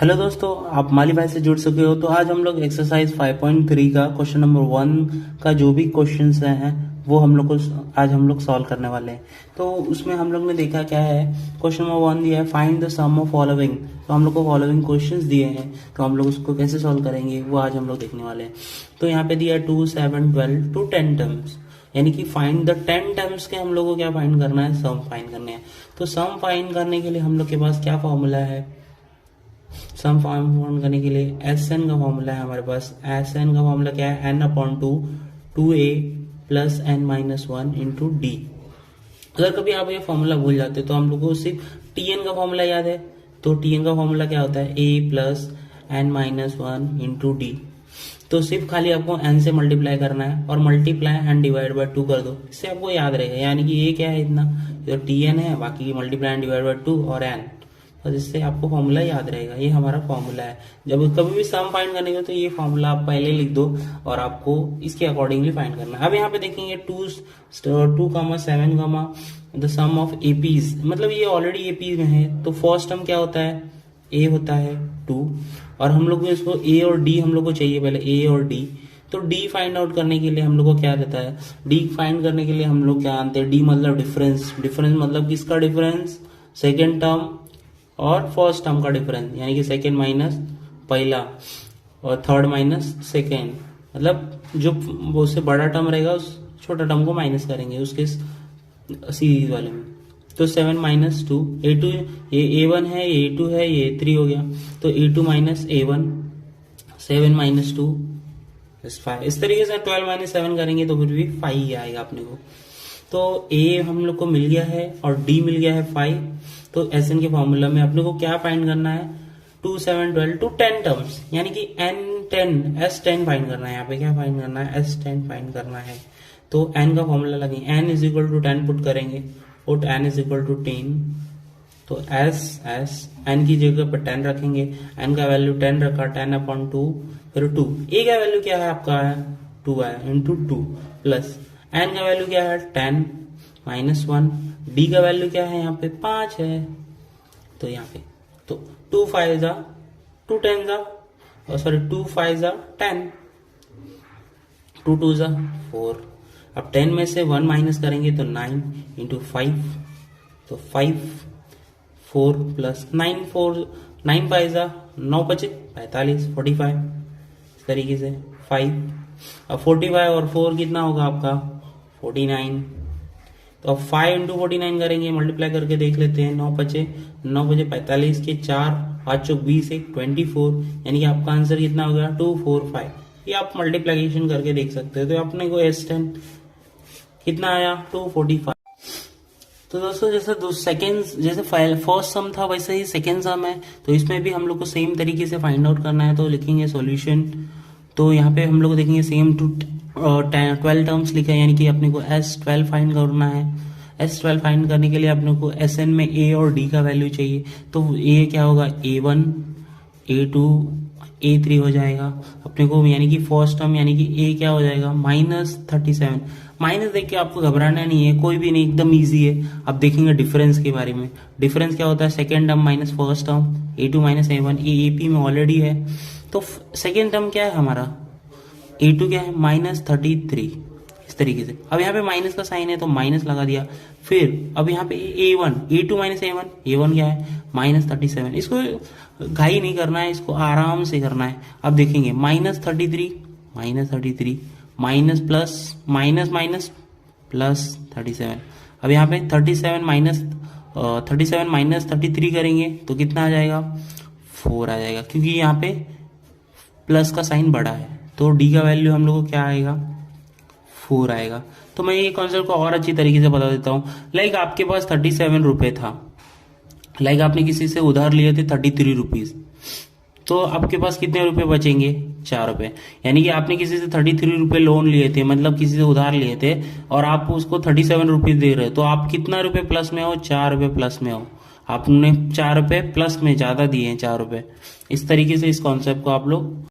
Hello दोस्तों, आप माली भाई से जुड़ चुके हो। तो आज हम लोग एक्सरसाइज 5.3 का क्वेश्चन नंबर 1 का जो भी क्वेश्चंस हैं वो आज हम लोग सॉल्व करने वाले हैं। तो उसमें हम लोग ने देखा क्या है, क्वेश्चन नंबर 1 दिया है find the sum of following. तो हम लोग को फॉलोइंग क्वेश्चंस दिए हैं, तो हम लोग उसको कैसे सॉल्व करेंगे वो आज हम लोग देखने वाले हैं। तो यहाँ पे दिया 2, 7, 12 टू 10 टर्म्स, यानी कि फाइंड द 10 टर्म्स के हम लोग को क्या फाइंड करना है, सम फाइंड करने हैं। तो सम फाइंड करने के लिए हम लोग के पास क्या फॉर्मूला है, सम फाइंड करने के लिए एस एन का फॉर्मूला है हमारे पास। एस एन का फॉर्मूला क्या है, N upon two 2a plus N minus 1 into D. अगर कभी आप ये फॉर्मूला भूल जाते तो हम लोग को सिर्फ टी एन का फॉर्मूला याद है। तो टी एन का फॉर्मूला क्या होता है, a plus N minus 1 into D. तो सिर्फ खाली आपको एन से मल्टीप्लाई करना है और मल्टीप्लाई एंड डिवाइड बाय 2 कर दो, इससे आपको याद रहेगा। यानी कि ये क्या है, इतना तो टी एन है, बाकी मल्टीप्लाई एंड डिवाइड बाय 2 और एन, और इससे आपको फॉर्मूला याद रहेगा। ये हमारा फॉर्मूला है। जब कभी भी सम फाइंड करने को तो ये फॉर्मूला आप पहले लिख दो और आपको इसके अकॉर्डिंगली फाइंड करना है। अब यहाँ पे देखेंगे 2, 7 द सम ऑफ एपीज, मतलब ये ऑलरेडी एपी में है। तो फर्स्ट टर्म क्या होता है, ए होता है 2, और हम लोग को इसको ए और डी हम लोग को चाहिए, पहले ए और डी। तो डी फाइंड आउट करने के लिए हम लोग को क्या रहता है, डी फाइंड करने के लिए हम लोग क्या जानते हैं, डी मतलब डिफरेंस। डिफरेंस मतलब किसका डिफरेंस, सेकेंड टर्म और फर्स्ट टर्म का डिफरेंस, यानी कि सेकेंड माइनस पहला और थर्ड माइनस सेकेंड, मतलब जो उससे बड़ा टर्म रहेगा उस छोटा टर्म को माइनस करेंगे उसके सीरीज वाले में। तो 7 माइनस 2 a2, ये a1 है, ये a2 है, ये a3 हो गया। तो a2 माइनस a1, 7 माइनस 2 5। इस तरीके से 12 माइनस 7 करेंगे तो फिर भी 5 ही आएगा अपने को। तो a हम लोग को मिल गया है और d मिल गया है 5। तो एस एन के फॉर्मूला में अपने को क्या फाइंड करना है, 2, 7, 12 टू 10 टर्म्स, यानी कि n10 S10 फाइंड करना है। यहाँ पे क्या फाइंड करना है, S10 फाइंड करना है। तो n का फॉर्मूला लगेंगे, n is equal to 10 put करेंगे, put n is equal to 10। तो s n की जगह पर 10 रखेंगे, n का वैल्यू 10 रखा, 10 अपॉन 2, फिर 2। a का वैल्यू क्या है आपका, 2 है, इंटू 2 प्लस n का वैल्यू क्या है 10 माइनस 1, डी का वैल्यू क्या है यहाँ पे 5 है। तो यहाँ पे तो 2 5 जा 2 10 जा, सॉरी 2 5 जा 10, 2 2 जा 4। अब 10 में से 1 माइनस करेंगे तो 9 इंटू 5, तो 5 4 प्लस 9 4 9 5 जा 9 बचे 45 45, इस तरीके से 5। अब 45 और 4 कितना होगा आपका 49। तो अब 5 इंटू 49 करेंगे, मल्टीप्लाई करके देख लेते हैं। 9 बचे 45 के 4 5 चौक 20 24, यानी कि आपका आंसर कितना हो गया 245। ये आप मल्टीप्लीकेशन करके देख सकते हो। तो अपने को S10 कितना आया 245। तो दोस्तों जैसे फर्स्ट सम था वैसे ही सेकेंड सम है। तो इसमें भी हम लोग को सेम तरीके से फाइंड आउट करना है। तो लिखेंगे सॉल्यूशन। तो यहाँ पे हम लोग देखेंगे सेम 12 टर्म्स लिखा है, यानी कि अपने को S12 फाइंड करना है। S12 फाइंड करने के लिए अपने को Sn में a और d का वैल्यू चाहिए। तो a क्या होगा, a1 a2 a3 हो जाएगा अपने को, यानी कि फर्स्ट टर्म, यानी कि a क्या हो जाएगा -37। माइनस देख के आपको घबराना नहीं है, कोई भी नहीं, एकदम इजी है। अब देखेंगे डिफरेंस के बारे में। डिफरेंस क्या होता है, second term minus first term, a2 minus a1, ये AP में ऑलरेडी है। तो सेकेंड टर्म क्या है हमारा, a2 क्या है -33, इस तरीके से। अब यहाँ पे माइनस का साइन है तो माइनस लगा दिया। फिर अब यहाँ पे a1 a2 माइनस a1 क्या है -37। इसको घाई नहीं करना है, इसको आराम से करना है। अब देखेंगे -33 minus plus minus minus plus 37। अब यहाँ पे 37 माइनस 33 करेंगे तो कितना आ जाएगा 4 आ जाएगा, क्योंकि यहाँ पे प्लस का साइन बड़ा है। तो डी का वैल्यू हम लोग को क्या आएगा 4 आएगा। तो मैं ये कॉन्सेप्ट को और अच्छी तरीके से बता देता हूँ। लाइक आपके पास 37 रुपये था, लाइक आपने किसी से उधार लिए थे 33 रुपीज, तो आपके पास कितने रुपए बचेंगे 4 रुपए। यानी कि आपने किसी से 33 रुपये लोन लिए थे, मतलब किसी से उधार लिए थे, और आप उसको 37 रुपीज दे रहे हो। तो आप कितना रुपए प्लस में हो, 4 रुपए प्लस में हो। आपने 4 रुपए प्लस में ज्यादा दिए हैं 4 रुपए। इस तरीके से इस कॉन्सेप्ट को आप लोग,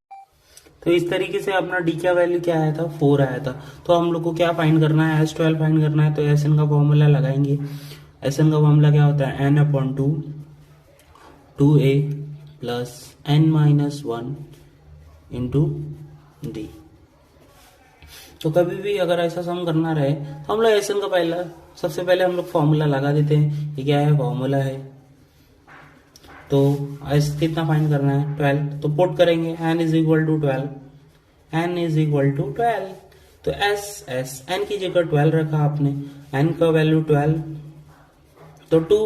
तो इस तरीके से अपना डी का वैल्यू क्या आया था 4 आया था। तो हम लोग को क्या फाइंड करना है, S12 फाइंड करना है। तो Sn का फॉर्मूला लगाएंगे। Sn का फॉर्मूला क्या होता है, n upon 2 2a plus n-1 into D. तो कभी भी अगर ऐसा सम करना रहे तो हम लोग एसन का सबसे पहले हम लोग फॉर्मूला लगा देते हैं। ये क्या है, फॉर्मूला है। तो एस कितना फाइंड करना है, 12। तो पुट करेंगे n is equal to 12, n is equal to 12। तो एस n की जगह 12 रखा आपने, n का वैल्यू 12, तो 2।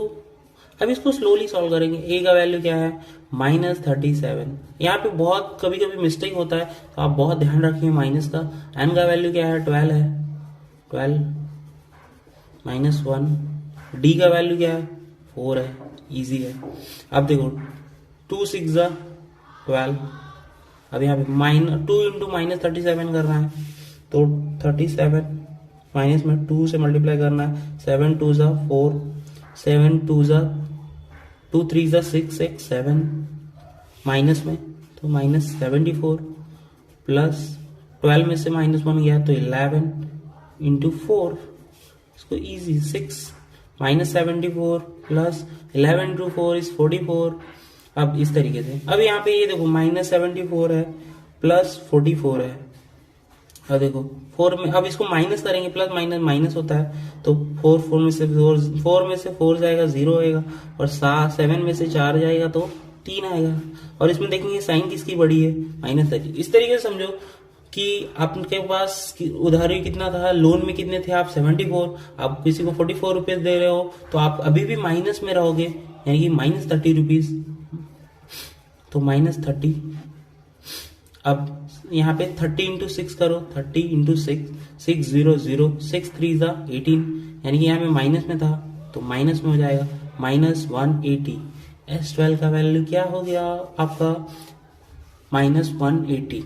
अब इसको स्लोली सॉल्व करेंगे। a का वैल्यू क्या है, -37। यहाँ पे बहुत कभी कभी मिस्टेक होता है, तो आप बहुत ध्यान रखिए माइनस का। n का वैल्यू क्या है, 12 है, 12 -1। d का वैल्यू क्या है, 4 है, इजी है। अब देखो 2 6 जा 12। अब यहाँ पे 2 इंटू -37 करना है, तो 37 माइनस में 2 से मल्टीप्लाई करना है। 7 2 जा 4, 7 2 जा 2 3 जा 6 6 7 माइनस में, तो -74 प्लस 12 में से -1 गया तो 11 इंटू 4, इसको इजी 6 -74 प्लस 11 इंटू 4 इज 44। अब इस तरीके से, अब यहाँ पे ये देखो -74 है प्लस 44 है। अब देखो 4 में, अब इसको माइनस करेंगे, प्लस माइनस माइनस होता है, तो 4 में से 4 जाएगा 0 आएगा, और 7 में से 4 जाएगा तो 3 आएगा। और इसमें देखेंगे साइन किसकी बड़ी है, -30। इस तरीके से समझो कि आपके पास उधारी कितना था, लोन में कितने थे आप, 74। आप किसी को 44 रुपीज दे रहे हो, तो आप अभी भी माइनस में रहोगे, यानी कि -30 रुपीज, तो -30। अब यहाँ पे 30 इंटू 6 करो, 30 इंटू 6 6 0 0 6 3 जा 18, यानी कि यहाँ पे माइनस में था तो माइनस में हो जाएगा, -180। S12 का वैल्यू क्या हो गया आपका, -180।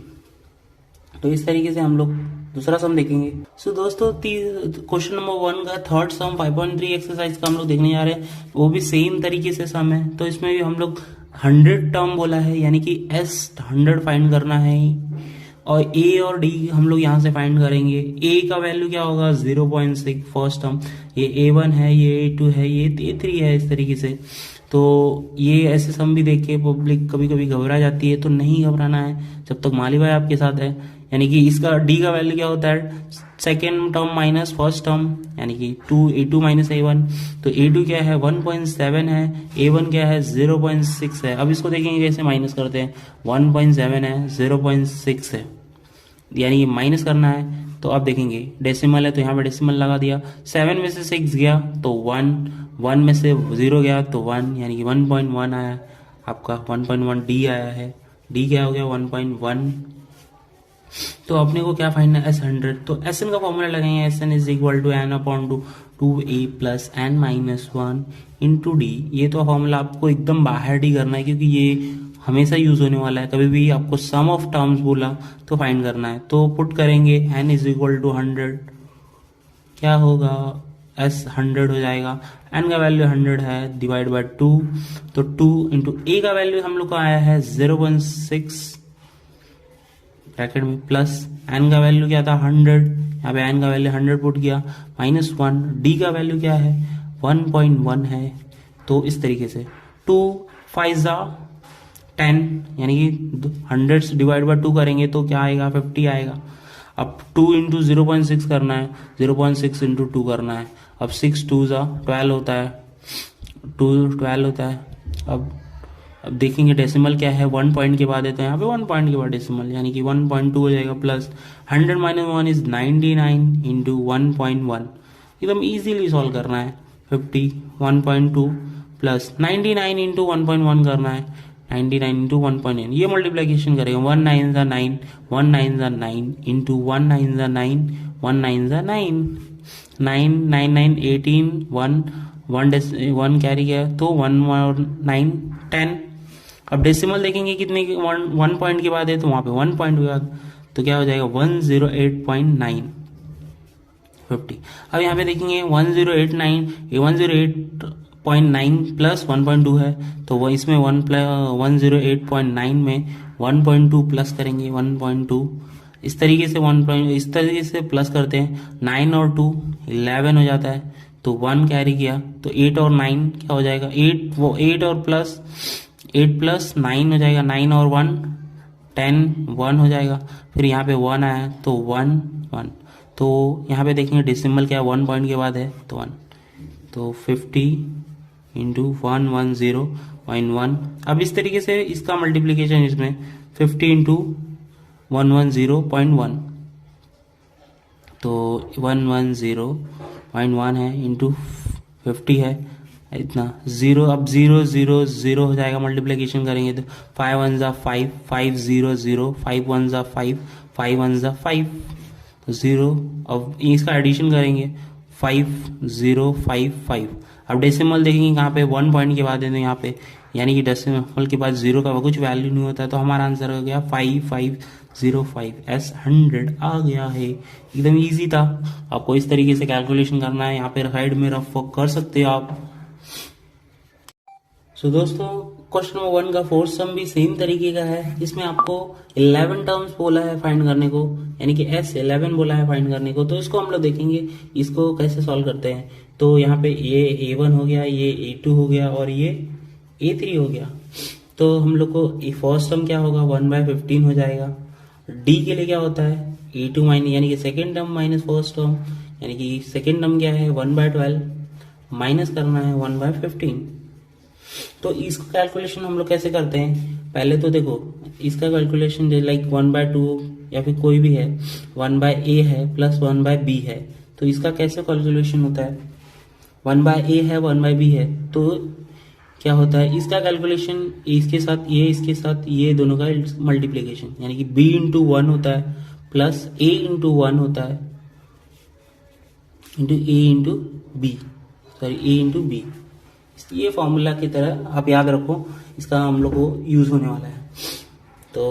तो इस तरीके से हम लोग दूसरा सम देखेंगे। सो दोस्तों क्वेश्चन नंबर 1 का थर्ड सम 5.3 एक्सरसाइज का हम लोग देखने जा रहे हैं, वो भी सेम तरीके से सम है। तो इसमें भी हम लोग 100 टर्म बोला है, यानी कि S100 फाइंड करना है, और A और D हम लोग यहाँ से फाइंड करेंगे। A का वैल्यू क्या होगा, 0.6 फर्स्ट टर्म, ये A1 है, ये A2 है, ये A3 है, इस तरीके से। तो ये ऐसे सम भी देख के पब्लिक कभी कभी घबरा जाती है, तो नहीं घबराना है जब तक माली भाई आपके साथ है। यानी कि इसका D का वैल्यू क्या होता है, second term minus first term, यानी कि A2 माइनस A1। तो A2 क्या है, 1.7 है, A1 क्या है, 0.6 है। अब इसको देखेंगे कैसे माइनस करते हैं, 1.7 है, 0.6 है, यानी कि माइनस करना है। तो अब देखेंगे डेसिमल है, तो यहाँ पे डेसिमल लगा दिया। 7 में से 6 गया तो 1 में से 0 गया तो 1, यानी कि 1.1 आया आपका, 1.1 D आया है। D क्या हो गया, 1.1। तो अपने को क्या फाइंड है, S100। तो Sn का फॉर्मूला लगाएंगे, Sn is equal to n/2a plus n-1 into D. ये तो फॉर्मूला आपको एकदम बाहर ही करना है, क्योंकि ये हमेशा यूज होने वाला है। कभी भी आपको सम ऑफ टर्म्स बोला तो फाइंड करना है। तो पुट करेंगे n इज इक्वल टू 100, क्या होगा, S100 हो जाएगा। n का वैल्यू 100 है, डिवाइड बाय 2, तो 2 इंटू a का वैल्यू हम लोग को आया है 0.6 ब्रैकेट में, प्लस n का वैल्यू क्या था 100, यहाँ पे n का वैल्यू 100 पुट किया, -1। d का वैल्यू क्या है, 1.1 है। तो इस तरीके से 2 5 10, यानी कि 100 से डिवाइड बाय 2 करेंगे तो क्या आएगा, 50 आएगा। अब 2 इंटू 0.6 करना है, 0.6 इंटू 2 करना है। अब 6 2 12 होता है, 2 12 होता है। अब देखेंगे डेसिमल क्या है, 1 पॉइंट के बाद है, तो यहाँ पे 1 पॉइंट के बाद डेसिमल, यानी कि 1.2 हो जाएगा, प्लस 100 माइनस 1 इज 99 इंटू 1.1। एकदम इजीली सॉल्व करना है। 50 1.2 प्लस 99 इंटू 1.1 करना है, 99 इंटू 1.9, ये मल्टीप्लीकेशन करेगा, 1 9 जा 9, 1 9 जा 9 इंटू 1 9 जा 9, 1 9 जा 9, 9 9 9 18, 1 कैरी गया तो 1 9 10। अब डेसिमल देखेंगे कितने, 1 पॉइंट के बाद है, तो वहां पे 1 पॉइंट के बाद, तो क्या हो जाएगा 108.9 50। अब यहाँ पे देखेंगे 108.9, ये 108.9 प्लस 1.2 है, तो वो इसमें 108.9 में 1.2 प्लस करेंगे, 1.2 इस तरीके से प्लस करते हैं। 9 और 2 11 हो जाता है, तो 1 कैरी किया, तो 8 और 9 क्या हो जाएगा, 8 और प्लस 8 प्लस 9 हो जाएगा, 9 और 1 10, 1 हो जाएगा। फिर यहाँ पे 1 आया तो 1 1, तो यहाँ पे देखेंगे डेसिमल क्या 1 पॉइंट के बाद है तो 1, तो 50 इंटू 110.1। अब इस तरीके से इसका मल्टीप्लीकेशन इसमें 50 इंटू 110.1, तो 110.1 है इंटू 50 है इतना जीरो। अब 0 0 0 हो जाएगा, मल्टीप्लीकेशन करेंगे तो 5 1 जा 5, 5 0 0, 5 1 जा 5, 5 1 जा 5, तो 0। अब इसका एडिशन करेंगे 5 0 5 5। अब डेसिमल देखेंगे कहाँ पे 1 पॉइंट के बाद है, तो यहाँ पे यानी कि डेसिमल के बाद 0 का कुछ वैल्यू नहीं होता है, तो हमारा आंसर हो गया 5505। S 100 आ गया है, एकदम इजी था। आपको इस तरीके से कैलकुलेशन करना है, यहाँ पे साइड में रफ वर्क कर सकते हो आप। सो दोस्तों क्वेश्चन नंबर 1 का फोर्थ सम भी सेम तरीके का है। इसमें आपको 11 टर्म्स बोला है फाइंड करने को, यानी कि S 11 बोला है फाइंड करने को। तो इसको हम लोग देखेंगे इसको कैसे सॉल्व करते हैं। तो यहाँ पे ये A1 हो गया, ये A2 हो गया और ये A3 हो गया। तो हम लोग को फर्स्ट टर्म क्या होगा 1/15 हो जाएगा। D के लिए क्या होता है A2 माइनस, यानी कि second term minus first term, यानी कि सेकेंड टर्म क्या है 1/12 माइनस करना है 1/15। तो इसका कैलकुलेशन हम लोग कैसे करते हैं, पहले तो देखो इसका कैलकुलेशन लाइक 1/2 या फिर कोई भी है 1/a है प्लस 1/b है, तो इसका कैसे कैलकुलेशन होता है 1/a है 1/b है, तो क्या होता है इसका कैलकुलेशन इसके साथ ये दोनों का मल्टीप्लीकेशन, यानी कि b इंटू 1 होता है प्लस a इंटू 1 होता है into a into b, sorry a into b। ये फॉर्मूला की तरह आप याद रखो, इसका हम लोग को यूज होने वाला है। तो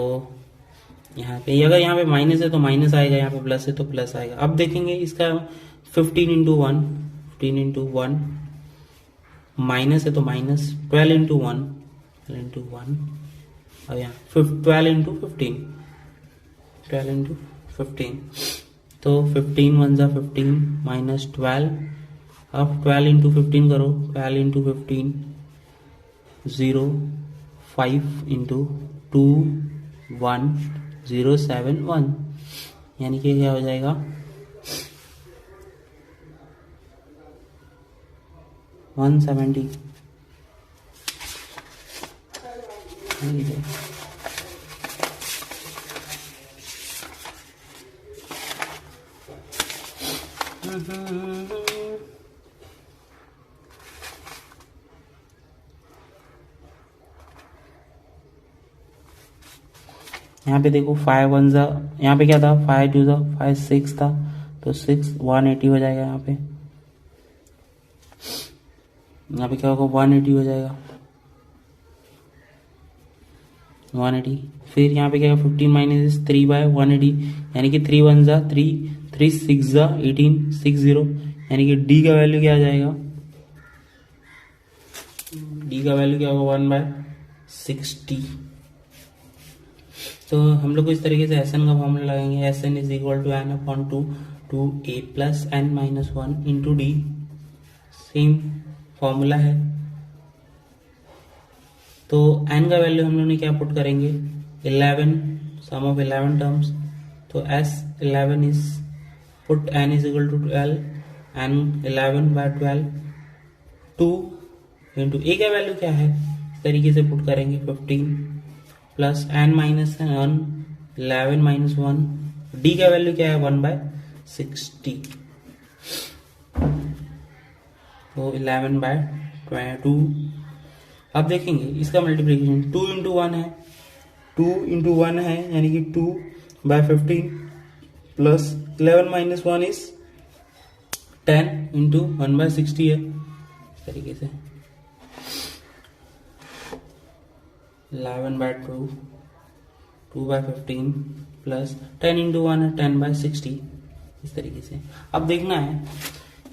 यहाँ पे अगर यहाँ पे माइनस है तो माइनस आएगा, यहाँ पे प्लस है तो प्लस आएगा। अब देखेंगे इसका 15 इंटू 1, 15 इंटू 1 माइनस है तो माइनस, 12 इंटू 1, 12 इंटू 1 और यहाँ 12 इंटू 15, 12 इंटू 15, तो 15 1 जा 15 माइनस 12। अब 12 इंटू 15 करो, 12 इंटू 15 0 5 इंटू 2 1 0 7 1, यानी कि क्या हो जाएगा 170। यहाँ पे देखो 5 1 जा, यहाँ पे क्या था 5 2 जा 5 6 था, तो 6 180 हो जाएगा। यहाँ पे क्या होगा 180 हो जाएगा 180। फिर यहाँ पे क्या 15 माइनस 3/180, यानी कि 3 1 जा 3, 3 6 जा 18 60, यानी कि D का वैल्यू क्या आ जाएगा, D का वैल्यू क्या होगा 1/60। तो हम लोग को इस तरीके से Sn का फॉर्मूला लगाएंगे, Sn is equal to n/2 2a plus n-1 into D। Same formula है। तो n का वैल्यू हम लोग ने क्या पुट करेंगे 11, सम ऑफ 11 टर्म्स, तो S11 is put n is equal to 12, n 11/12 2 into a का वैल्यू क्या है इस तरीके से पुट करेंगे 15 plus n minus 1 11 minus 1, D का वैल्यू क्या है 1/60, तो 11/2। अब देखेंगे इसका मल्टीप्लिकेशन 2 इंटू 1 है, 2 इंटू 1 है यानी कि 2/15 प्लस 11 माइनस 1 इज 10 इंटू 1/60 है इस तरीके से 11/2 2/15 प्लस 10 इंटू 1 है 10/60 इस तरीके से। अब देखना है,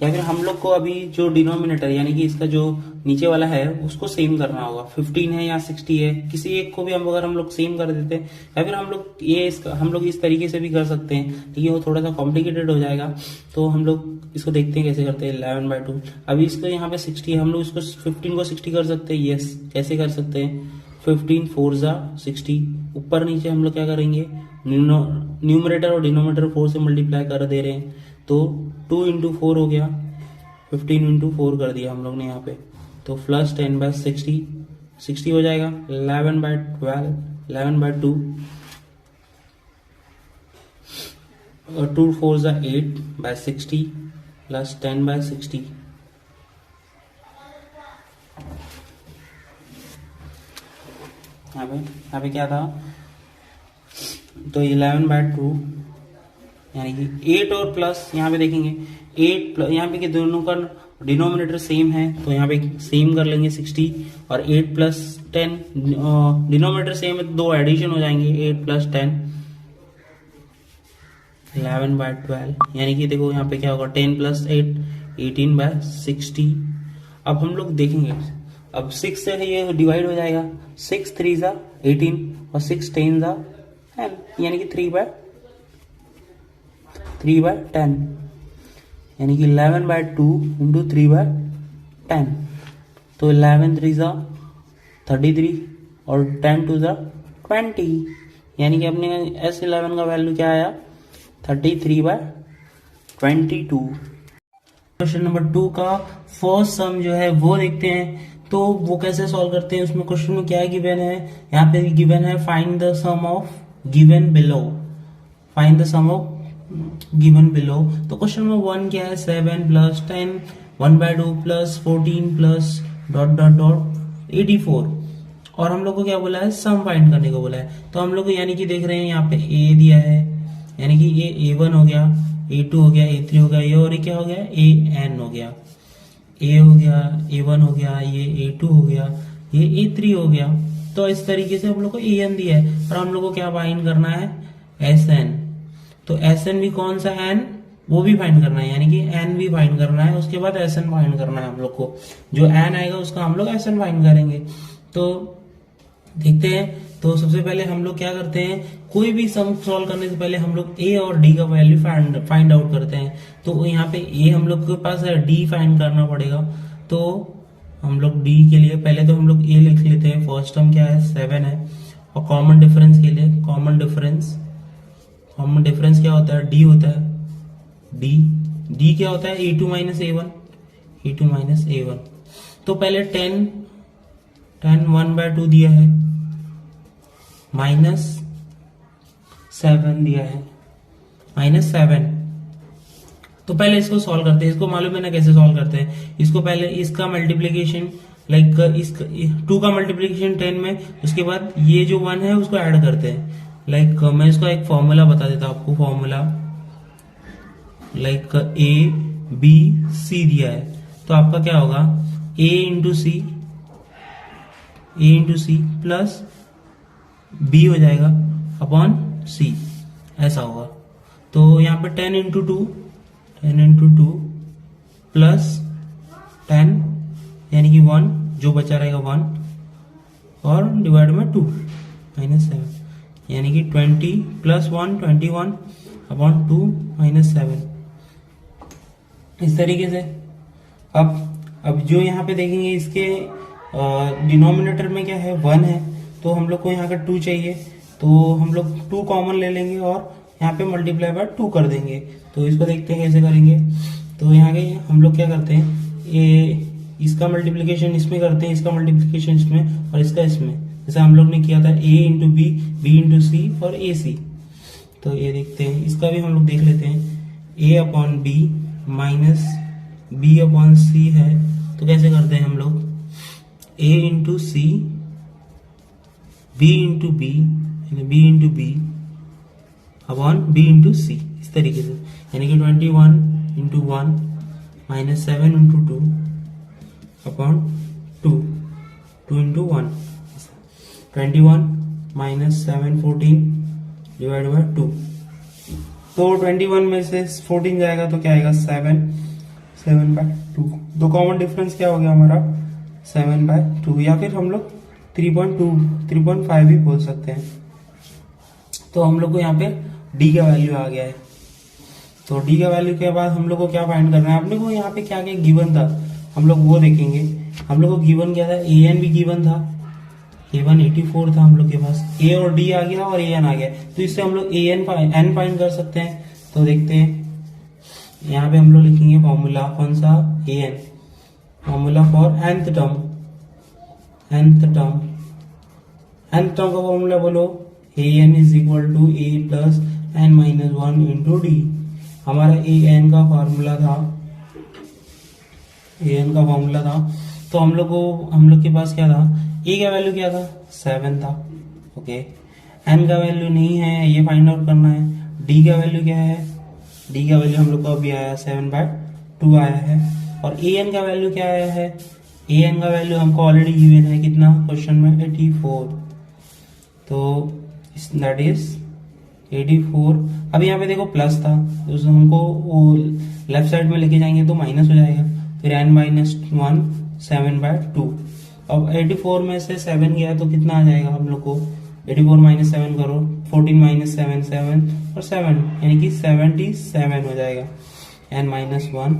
या फिर हम लोग को अभी जो डिनोमिनेटर यानी कि इसका जो नीचे वाला है उसको सेम करना होगा, 15 है या 60 है, किसी एक को भी अगर हम लोग सेम कर देते हैं, या फिर हम लोग इस तरीके से भी कर सकते हैं, लेकिन वो थोड़ा सा कॉम्प्लिकेटेड हो जाएगा। तो हम लोग इसको देखते हैं कैसे करते हैं 11/2। अभी इसको यहाँ पे 60 है, हम लोग इसको 15 को 60 कर सकते हैं, यस कैसे कर सकते हैं 15 4 जा 60, ऊपर नीचे हम लोग क्या करेंगे, न्यूमरेटर और डिनोमिनेटर 4 से मल्टीप्लाई कर दे रहे हैं, तो 2 इंटू 4 हो गया, 15 इंटू 4 कर दिया हम लोग ने यहाँ पे, तो प्लस 10/60, 60 हो जाएगा, 11/12, 11/2, और 2 4 जा 8/60 प्लस 10/60, यहाँ पे क्या था, तो 11/2 यानी कि 8 और प्लस यहाँ पे देखेंगे 8 प्लस, यहाँ पे कि दोनों का डिनोमिनेटर सेम है तो यहाँ पे सेम कर लेंगे 60, और 8 प्लस 10 डिनोमिनेटर सेम है तो दो एडिशन हो जाएंगे, 8 प्लस 10 11/12, यानी कि देखो यहाँ पे क्या होगा, 10 प्लस 8 18/60। अब हम लोग देखेंगे, अब 6 से ये डिवाइड हो जाएगा, 6 3 जा 18 और 6 10 जा 10, यानी कि 3/10, यानी कि 11/2 इंटू 3/10, तो 11 3 जा 33 और 10 2 जा 20, यानी कि अपने S11 का वैल्यू क्या आया, 33/22। क्वेश्चन नंबर 2 का फर्स्ट सम जो है वो देखते हैं, तो वो कैसे सॉल्व करते हैं। उसमें क्वेश्चन में क्या गिवन है, यहाँ पे गिवन है find the sum of given below, find the sum of given below. तो क्वेश्चन नंबर 1 क्या है, 7 plus 10 1/2 plus 14 plus dot dot dot 84, और हम लोग को क्या बोला है, सम फाइंड करने को बोला है। तो हम लोग को यानी कि देख रहे हैं यहाँ पे ए दिया है, यानी कि ये A1 हो गया, A2 हो गया, A3 हो गया, ये और ये क्या हो गया, AN हो गया, A हो गया, A1 हो गया, ये A2 हो गया, ये A3 हो गया। तो इस तरीके से हम लोग को AN दिया है, और हम लोग को क्या फाइंड करना है, SN। तो SN भी कौन सा N, वो भी फाइंड करना है, यानी कि N भी फाइंड करना है, उसके बाद SN फाइंड करना है हम लोग को। जो N आएगा उसका हम लोग SN फाइंड करेंगे। तो देखते हैं, तो सबसे पहले हम लोग क्या करते हैं, कोई भी सम सॉल्व करने से पहले हम लोग A और D का वैल्यू फाइंड आउट करते हैं। तो यहाँ पे A हम लोग के पास है, D फाइंड करना पड़ेगा। तो हम लोग D के लिए पहले तो हम लोग A लिख लेते हैं, फर्स्ट टर्म क्या है 7 है, और कॉमन डिफरेंस के लिए कॉमन डिफरेंस क्या होता है, D होता है, D क्या होता है, A2 माइनस A1। तो पहले 10 1/2 दिया है, माइनस 7 दिया है, -7। तो पहले इसको सॉल्व करते हैं, इसको मालूम है ना कैसे सॉल्व करते हैं। इसको पहले इसका मल्टीप्लीकेशन लाइक 2 का मल्टीप्लीकेशन 10 में, उसके बाद ये जो 1 है उसको ऐड करते हैं। लाइक मैं इसको एक फॉर्मूला बता देता हूं आपको, फॉर्मूला लाइक ABC दिया है, तो आपका क्या होगा, A into C plus B हो जाएगा अपॉन C, ऐसा होगा। तो यहाँ पे 10 इंटू टू प्लस 10 यानी कि 1, जो बचा रहेगा 1, और डिवाइड में 2 -7, यानी कि 20 प्लस 1 21 अपॉन 2 -7। इस तरीके से अब जो यहाँ पे देखेंगे, इसके डिनोमिनेटर में क्या है, 1 है, तो हम लोग को यहाँ का 2 चाहिए, तो हम लोग 2 कॉमन ले लेंगे और यहाँ पे मल्टीप्लाई बाय 2 कर देंगे। तो इसको देखते हैं कैसे करेंगे। तो यहाँ के हम लोग क्या करते हैं, इसका मल्टीप्लिकेशन इसमें करते हैं, इसका मल्टीप्लिकेशन इसमें और इसका इसमें, जैसे हम लोग ने किया था A into B, B into C और AC। तो ये देखते हैं, इसका भी हम लोग देख लेते हैं, A upon B minus B upon C है, तो कैसे करते हैं हम लोग, A into C B into B यानी B into B upon B into C, इस तरीके से, यानी कि 21 into 1 minus 7 into 2 upon 2 into 1, 21 minus 7 14 divide by 2। तो 21 में से 14 जाएगा तो क्या आएगा, 7/2। तो कॉमन डिफरेंस क्या हो गया हमारा, 7/2, या फिर हम लोग 3.5 भी बोल सकते हैं। तो हम लोग को यहाँ पे D का वैल्यू आ गया है। तो D का वैल्यू के बाद हम लोग को क्या फाइंड करना है, अपने को यहाँ पे क्या क्या गिवन था हम लोग वो देखेंगे। हम लोग को गिवन क्या था, AN भी गिवन था, A1 84 था हम लोग के पास, A और D आ गया और AN आ गया, तो इससे हम लोग N फाइंड कर सकते हैं। तो देखते हैं, यहाँ पे हम लोग लिखेंगे फॉर्मूला कौन सा, AN, formula for nth term का फॉर्मूला बोलो, AN is equal to A plus N minus 1 into D. हमारा AN का फॉर्मूला था, तो हम लोग के पास क्या था, A का वैल्यू क्या था, 7 था, ओके। N का वैल्यू नहीं है, ये फाइंड आउट करना है। D का वैल्यू क्या है, D का वैल्यू हम लोग को अभी आया 7/2 आया है। और AN का वैल्यू क्या आया है, AN का वैल्यू हमको ऑलरेडी गिवन है कितना, क्वेश्चन में 84, तो दैट इज 84। अब यहाँ पे देखो प्लस था, तो हमको वो लेफ्ट साइड में लेके जाएंगे तो माइनस हो जाएगा, फिर n माइनस 1 7/2। अब 84 में से 7 गया तो कितना आ जाएगा हम लोग को, 84 माइनस 7 करो, 14 माइनस 7 7 और 7 यानी कि 77 हो जाएगा, n माइनस 1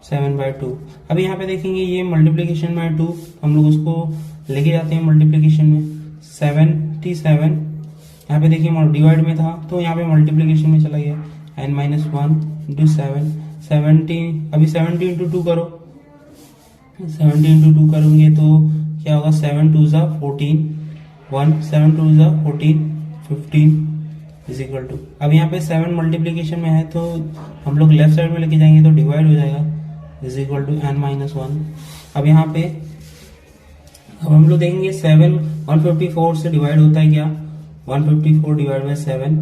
7/2। अब यहाँ पे देखेंगे ये मल्टीप्लीकेशन बाय 2, हम लोग उसको लेके जाते हैं मल्टीप्लीकेशन में, 77, यहाँ पे देखिए डिवाइड में था तो यहाँ पे मल्टीप्लीकेशन में चला गया, n माइनस 1 इंटू 7 70, अभी 70 इंटू 2 करो, 70 इंटू 2 करोगे तो क्या होगा, 7 2 ज़ा 14, 1 7 2 ज़ा 14 15 इज इक्वल टू, अब यहाँ पे 7 मल्टीप्लीकेशन में है तो हम लोग लेफ्ट साइड में लेके जाएंगे तो डिवाइड हो जाएगा, is equal to n minus 1। अब यहाँ पे अब हम लोग देखेंगे 7 154 से डिवाइड होता है क्या, 154 डिवाइड बाई 7,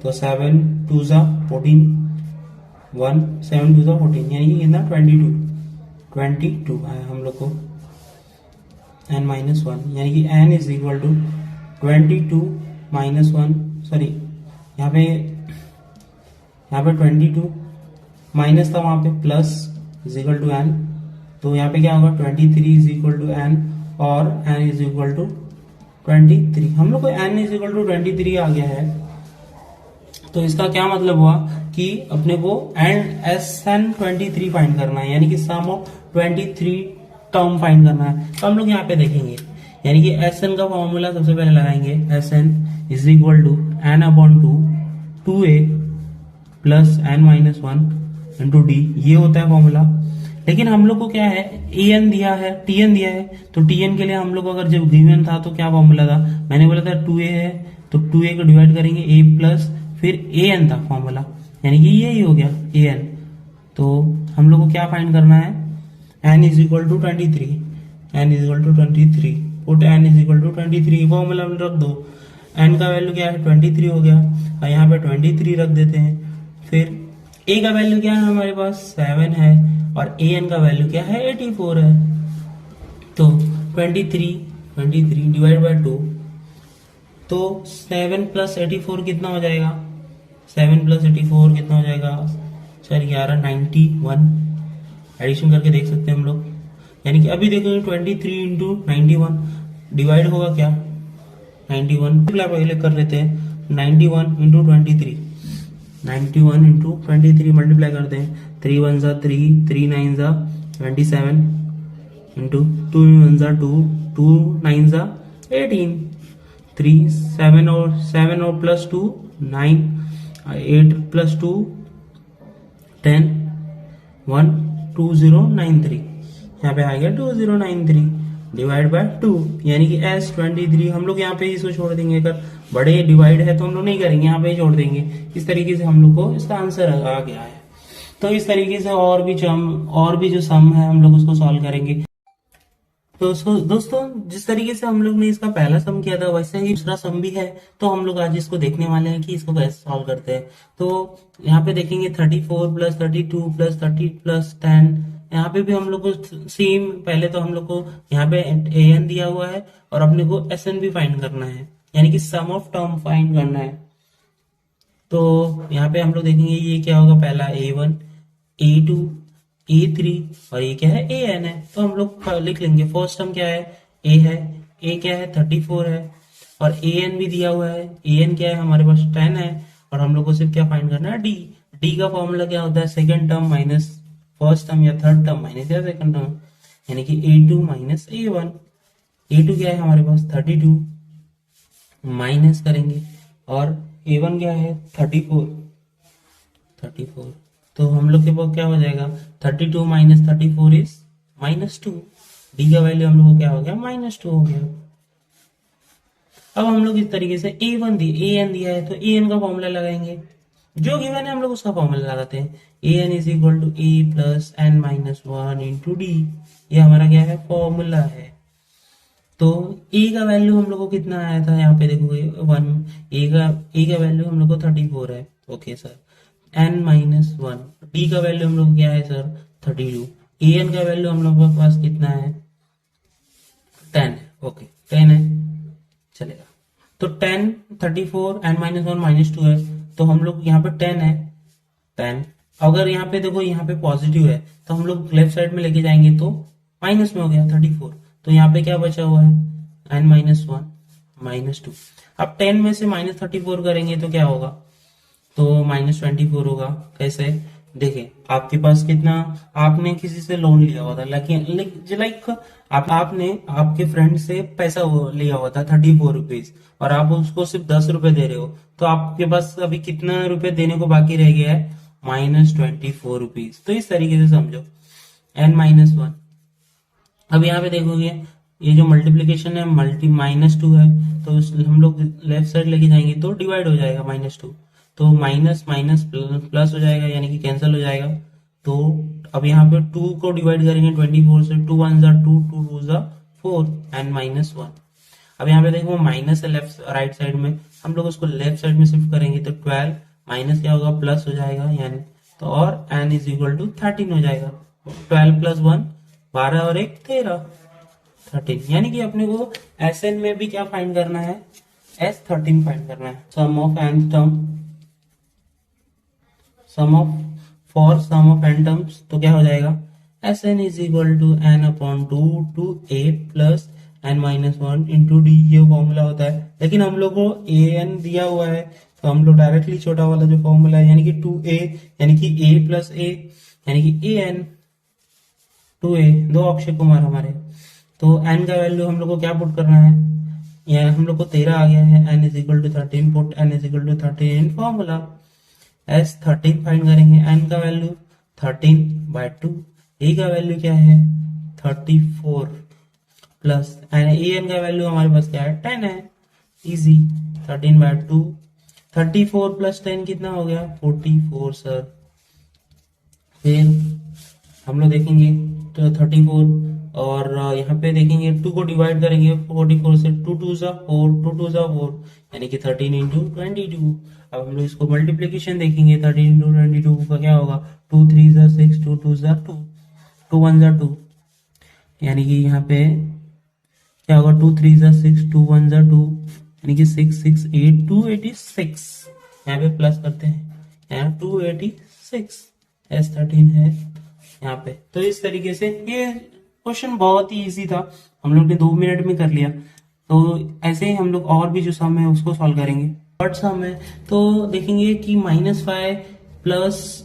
तो 7 2 ज़ा 14, 1 7 2 ज़ा 14 यानी कि कितना 22 आया हम लोग को, n माइनस 1 यानी कि n is equal to 22 minus 1, sorry यहाँ पे 22 माइनस था, वहाँ पे plus is equal to n, तो यहाँ पे क्या होगा 23 इज इक्वल टू n और n इज इक्वल टू 23। हम लोग को n इज इक्वल टू 23 आ गया है, तो इसका क्या मतलब हुआ कि अपने को SN 23 फाइंड करना है, यानी कि सम ऑफ 23 टर्म फाइंड करना है। तो हम लोग यहाँ पे देखेंगे, यानी कि SN का फॉर्मूला सबसे पहले लगाएंगे, SN is equal to n/2 2a plus n minus 1 into D, ये होता है फॉर्मूला। लेकिन हम लोग को क्या है, AN दिया है, TN दिया है, तो TN के लिए हम लोग अगर जब गिवन था तो क्या फॉर्मूला था, मैंने बोला था 2a है तो 2a को डिवाइड करेंगे a प्लस फिर AN था फॉर्मूला, यानी कि यही हो गया AN। तो हम लोग को क्या फाइंड करना है, n is equal to 23, n is equal to 23, put n is equal to 23, formula में रख दो, n का वैल्यू क्या है 23 हो गया, और यहाँ पे 23 रख देते हैं। फिर a का वैल्यू क्या है हमारे पास 7 है और AN का वैल्यू क्या है 84 है, तो 23 डिवाइड बाय 2, तो 7 प्लस 84 कितना हो जाएगा, 7 प्लस 84 कितना हो जाएगा, 11 91, एडिशन करके देख सकते हैं हम लोग, यानी कि अभी देखो 23 इंटू 91 डिवाइड होगा क्या 91, पहले कर लेते हैं, 91 इंटू 23, 91 इंटू 23 मल्टीप्लाई करते हैं, 3 1 ज़ा 3, 3 9 ज़ा 27 इंटू 2 1 ज़ा 2, 2 9 ज़ा 18, 3 7 और प्लस 2 9, 8 प्लस 2 10 1 2093, यहाँ पे आ गया 2093 डिवाइड बाय 2, यानी कि S23। हम लोग यहाँ पे इसको छोड़ देंगे, अगर बड़े डिवाइड है तो हम लोग नहीं करेंगे, यहाँ पे ही छोड़ देंगे। इस तरीके से हम लोग को इसका आंसर आ गया है। तो इस तरीके से और भी जो सम है हम लोग उसको सॉल्व करेंगे। तो दोस्तों जिस तरीके से हम लोग ने इसका पहला सम किया था वैसे ही दूसरा सम भी है, तो हम लोग आज इसको देखने वाले हैं कि इसको कैसे सॉल्व करते हैं। तो यहाँ पे देखेंगे 34 प्लस 32 प्लस 30 प्लस 10, यहाँ पे भी हम लोग को सेम, पहले तो हम लोग को यहाँ पे AN दिया हुआ है और अपने को SN भी फाइंड करना है, यानी कि सम ऑफ टर्म फाइंड करना है। तो यहाँ पे हम लोग देखेंगे ये क्या होगा, पहला A1 A2 A3 और ये क्या है AN है, तो हम लोग लिख लेंगे। फर्स्ट टर्म क्या है, A है, A क्या है 34 है और AN भी दिया हुआ है, AN क्या है हमारे पास 10 है, और हम लोग को सिर्फ क्या फाइंड करना है D का फॉर्मूला क्या होता है, second term minus first term या थर्ड टर्म माइनस या सेकंड टर्म, यानी कि A2 माइनस A1। A2 क्या है हमारे पास 32, माइनस करेंगे, और A1 क्या है 34, तो हम लोग के पास क्या हो जाएगा 32 माइनस 34 इज -2। डी का वैल्यू हम लोग को क्या हो गया -2 हो गया। अब हम लोग इस तरीके से A1 AN दिया है तो AN का फॉर्मूला लगाएंगे, जो गिवन है हम लोग उसका फॉर्मूला लगाते हैं। AN is equal to A plus n minus 1 into D, ये हमारा क्या है फॉर्मूला है। तो A का वैल्यू हम लोग को कितना आया था, यहाँ पे देखोगे 1, A का वैल्यू हम लोग को 34 है, okay sir. n minus 1, D का वैल्यू हम लोग क्या है सर 32, AN का वैल्यू हम लोग के पास कितना है 10 है, ओके 10 है, चलेगा। तो 10 34 n माइनस 1 -2 है, तो हम लोग यहाँ पे 10 है 10। अगर यहाँ पे देखो यहाँ पे पॉजिटिव है तो हम लोग लेफ्ट साइड में लेके जाएंगे तो माइनस में हो गया 34, तो यहाँ पे क्या बचा हुआ है n माइनस 1 -2। अब 10 में से -34 करेंगे तो क्या होगा, तो -24 होगा। कैसे देखें, आपके पास कितना, आपने किसी से लोन लिया हुआ था, लाइक आपने आपके फ्रेंड से पैसा लिया हुआ था 34 रुपीज, और आप उसको सिर्फ 10 रुपए दे रहे हो, तो आपके पास अभी कितना रुपए देने को बाकी रह गया है -24 रुपीज। तो इस तरीके से समझो n माइनस 1। अब यहाँ पे देखोगे ये जो मल्टीप्लीकेशन है -2 है, तो हम लोग लेफ्ट साइड लेके जाएंगे तो डिवाइड हो जाएगा -2, तो माइनस माइनस प्लस हो जाएगा, यानी कि कैंसिल हो जाएगा। तो अब यहाँ पे 2 को डिवाइड करेंगे 24 से, 2 1 जा 2, 2 2 जा 4 एंड -1। अब यहाँ पे देखो माइनस है लेफ्ट राइट साइड में, हम लोग उसको लेफ्ट साइड में शिफ्ट करेंगे तो 12 माइनस क्या होगा प्लस हो जाएगा, यानी तो और n इज इक्वल टू 13 हो जाएगा। 12 प्लस 1 12 और 1 13, यानी कि अपने को Sn में भी क्या फाइंड करना है, S13 फाइंड करना है। Sum of n term, sum of n terms, तो क्या हो जाएगा Sn is equal to n upon 2 two a plus n minus 1 into D, ये फॉर्मूला होता है। लेकिन हम लोग को an दिया हुआ है तो हम लोग डायरेक्टली छोटा वाला जो फॉर्मूला है, यानी कि 2a, यानी कि a प्लस a, यानी कि an 2a, दो अक्षय कुमार हमारे। तो n का वैल्यू हम लोग को क्या पुट करना है, यहाँ हम लोग को 13 आ गया है, n is equal to 13, put n is equal to 13 in formula. S13 find करेंगे, n का वैल्यू 13/2, a का वैल्यू क्या है 34 प्लस an का वैल्यू हमारे पास क्या है 10 है, इजी 13/2, 34 प्लस 10 कितना हो गया 44 सर। फिर हम लोग देखेंगे तो 34, और यहाँ पे देखेंगे 2 को डिवाइड करेंगे 44 से, 2 2 जा 4, 2 2 जा 4, यानी कि 13 इंटू 22। अब हम लोग इसको मल्टीप्लीकेशन देखेंगे, 13 इंटू 22 का क्या होगा 2 3 जा 6, 2 2 जा 2, 2 1 जा 2, यानी कि यहाँ पे क्या होगा 2 3 जा 6, 2 1 जा 2, यानी कि 6 6 8 286। यहाँ पे प्लस करते हैं, यहाँ 286, S13 है यहाँ पे। तो इस तरीके से ये क्वेश्चन बहुत ही इजी था, हम लोग ने 2 मिनट में कर लिया। तो ऐसे ही हम लोग और भी जो सम है उसको सॉल्व करेंगे। थर्ड सम है तो देखेंगे कि -5 प्लस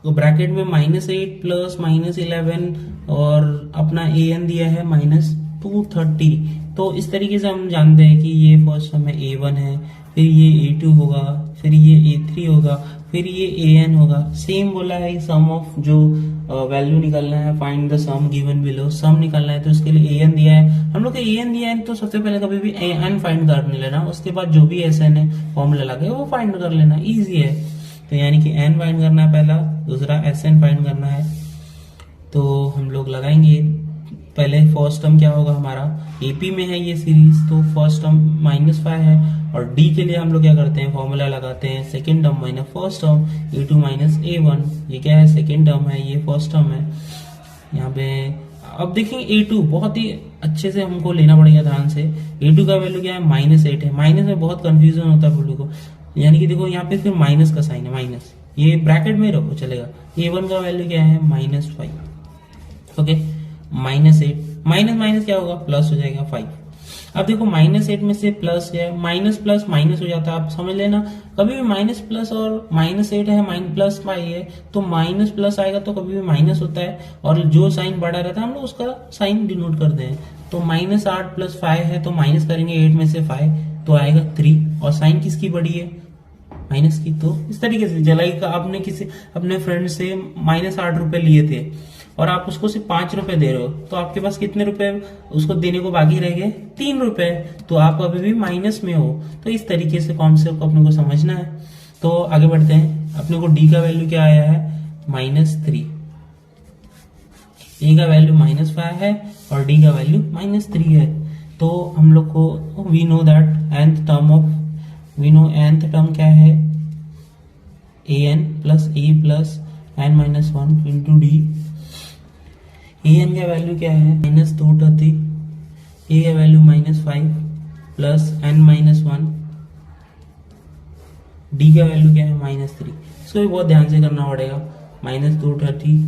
ब्रैकेट में -8 प्लस -11 और अपना an दिया है -230। तो इस तरीके से हम जानते हैं कि ये फर्स्ट सम है A1 है, फिर ये A2 होगा, फिर ये A3 होगा, फिर ये AN होगा। सेम बोला है सम ऑफ जो वैल्यू निकालना है, find the sum given below, sum निकालना है तो उसके लिए AN दिया है। हम लोग को AN दिया है तो सबसे पहले कभी भी AN फाइंड कर लेना, उसके बाद जो भी SN है फॉर्मूला लगे वो फाइंड कर लेना, इजी है। तो यानी कि n फाइंड करना है पहला, दूसरा SN फाइंड करना है। तो हम लोग लगाएंगे, पहले फर्स्ट टर्म क्या होगा हमारा, AP में है ये सीरीज तो फर्स्ट टर्म -5 है, और D के लिए हम लोग क्या करते हैं फॉर्मूला लगाते हैं, second term minus first term A2 minus A1, ये क्या है सेकेंड टर्म है, ये फर्स्ट टर्म है यहाँ पे। अब देखेंगे A2 बहुत ही अच्छे से हमको लेना पड़ेगा ध्यान से। A2 का वैल्यू क्या है -8 है, माइनस में बहुत कंफ्यूजन होता है बोलू को, यानी कि देखो यहाँ पे फिर माइनस का साइन है, माइनस ये ब्रैकेट में रखो चलेगा। A1 का वैल्यू क्या है -5, ओके -8, माइनस माइनस क्या होगा प्लस हो जाएगा 5। अब देखो -8 में से प्लस है, माइनस प्लस माइनस हो जाता है, आप समझ लेना कभी भी माइनस प्लस और -8 है +5 है तो माइनस प्लस आएगा तो कभी भी माइनस होता है, और जो साइन बड़ा रहता है हम लोग उसका साइन डिनोट करते हैं। तो -8 + 5 है, तो माइनस करेंगे 8 में से 5 तो आएगा 3, और साइन किसकी बड़ी है, माइनस की। तो इस तरीके से जुलाई का आपने किसी अपने फ्रेंड से -8 रुपए लिए थे और आप उसको सिर्फ 5 रुपए दे रहे हो, तो आपके पास कितने रुपए उसको देने को बाकी रह गए, 3 रुपए, तो आप अभी भी माइनस में हो। तो इस तरीके से कॉन्सेप्ट को अपने को समझना है। तो आगे बढ़ते हैं, अपने को डी का वैल्यू क्या आया है, -3, ए का वैल्यू -5 है और डी का वैल्यू -3 है। तो हम लोग को we know that nth term क्या है, an plus a plus n-1 into D. an का वैल्यू क्या है, -230, a का वैल्यू -5 प्लस n-1, डी का वैल्यू क्या है, -3। इसको भी बहुत ध्यान से करना पड़ेगा, -230।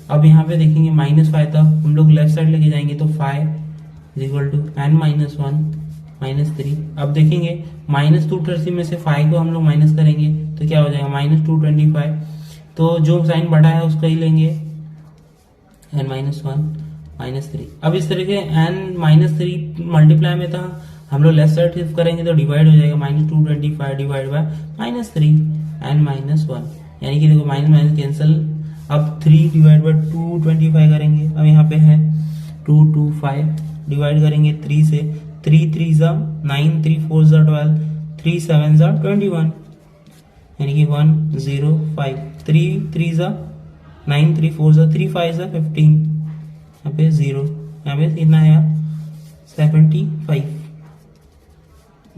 अब यहाँ पे देखेंगे -5 था, हम लोग लेफ्ट साइड लेके जाएंगे तो 5 = n-1 -3। अब देखेंगे -230 में से 5 को हम लोग माइनस करेंगे तो क्या हो जाएगा, -225। तो जो साइन बढ़ा है उसका ही लेंगे, n-1 -3। अब इस तरीके n-3 मल्टीप्लाई में था, हम लोग लेफ्ट साइड शिफ्ट करेंगे तो डिवाइड हो जाएगा, -225 डिवाइड बाय -3 n-1, यानी कि देखो माइनस माइनस कैंसिल। अब 3 डिवाइड बाय 225 करेंगे, अब यहाँ पे है 225 डिवाइड करेंगे 3 से, 3 3 ज़ा 9, 3 4 ज़ा 12, 3 7 ज़ा 21, यानी कि 105, 3 3 ज़ा 9, 3 4 ज़ा 3 5 ज़ा 15, यहाँ पे 0, यहाँ पे कितना आया 75 =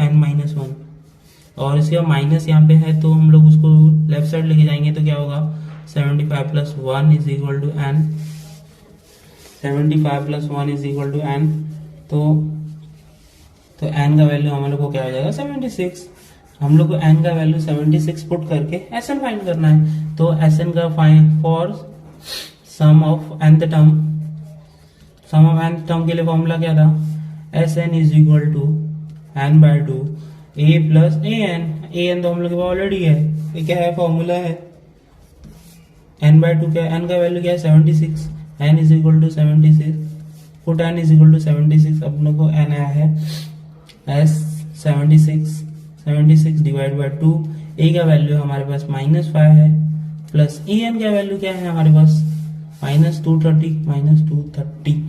n-1। और इसके माइनस यहाँ पे है तो हम लोग उसको लेफ्ट साइड लेके जाएंगे तो क्या होगा, 75 + 1 = n, 75 + 1 = n। तो n का वैल्यू हम लोग को क्या हो जाएगा, 76। हम लोग को n का वैल्यू 76 पुट करके Sn फाइंड करना है। तो Sn का find for sum of nth term, sum of nth term के लिए फॉर्मूला क्या था, Sn = n/2 a + an तो हम लोग के पास ऑलरेडी है, ये क्या है, फॉर्मूला है n/2 क्या है, n का वैल्यू क्या है 76, n = 76, पुट n = 76। अब लोग को n आया है s 76 डिवाइड बाय 2, a का वैल्यू हमारे पास -5 है, प्लस an का वैल्यू क्या है हमारे पास -230।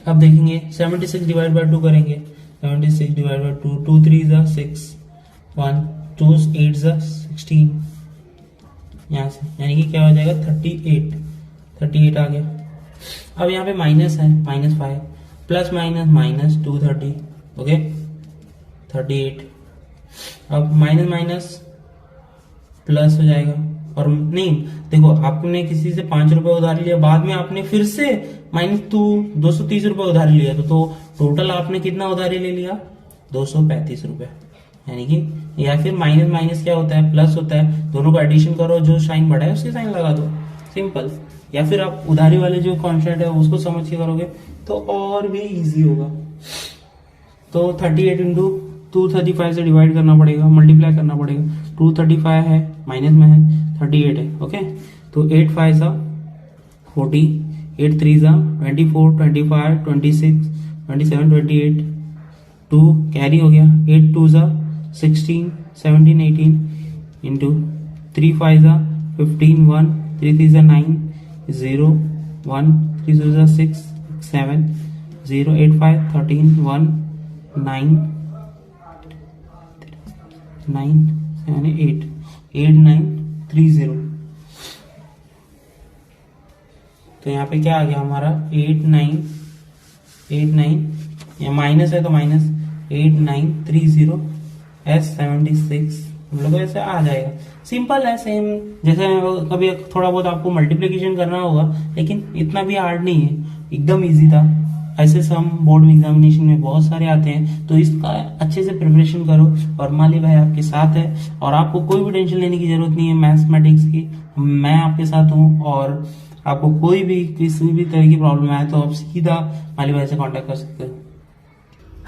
अब देखेंगे 76 डिवाइड बाय 2 करेंगे, 76 डिवाइड बाय 2, 2 3 ज़ा 6, 1 2 8 ज़ा 16, यहाँ से यानी कि क्या हो जाएगा 38 आ गया। अब यहाँ पे माइनस है, -5 प्लस माइनस -230, ओके 38। अब माइनस प्लस हो जाएगा, और नहीं देखो आपने किसी से 5 रुपए उधार लिया, बाद में आपने फिर से -230 रुपए उधार लिया, तो टोटल आपने कितना उधारी ले लिया, 235 रुपए। यानी कि या फिर माइनस क्या होता है, प्लस होता है, दोनों का एडिशन करो, जो साइन बढ़ा है उसके साइन लगा दो, सिंपल। या फिर आप उधारी वाले जो कॉन्सेप्ट है उसको समझ के करोगे तो और भी इजी होगा। तो 38 × 235 से डिवाइड करना पड़ेगा, मल्टीप्लाई करना पड़ेगा। 235 है, माइनस में है, 38 है, ओके। तो 8 5 ज़ा 40, 8 3 ज़ा 24, 25 26 27 28, 2 कैरी हो गया, 8 2 ज़ा 16 17 18 इंटू 3 5 ज़ा 15 1 3 3 ज़ा 9 0 1 3 2 ज़ा 6 7 0 8 5 13 1 9 7 8 8 9 3 0। तो यहाँ पे क्या आ गया हमारा 8 9 या माइनस है तो माइनस 8 9 3 0 S76 हम लोग को ऐसे आ जाएगा। सिंपल है, सेम जैसे कभी थोड़ा बहुत आपको मल्टीप्लिकेशन करना होगा, लेकिन इतना भी हार्ड नहीं है, एकदम इजी था। ऐसे सम बोर्ड में एग्जामिनेशन में बहुत सारे आते हैं, तो इसका अच्छे से प्रिपरेशन करो। और माली भाई आपके साथ है और आपको कोई भी टेंशन लेने की जरूरत नहीं है मैथमेटिक्स की, मैं आपके साथ हूँ। और आपको कोई भी किसी भी तरह की प्रॉब्लम आए तो आप सीधा माली भाई से कांटेक्ट कर सकते हो।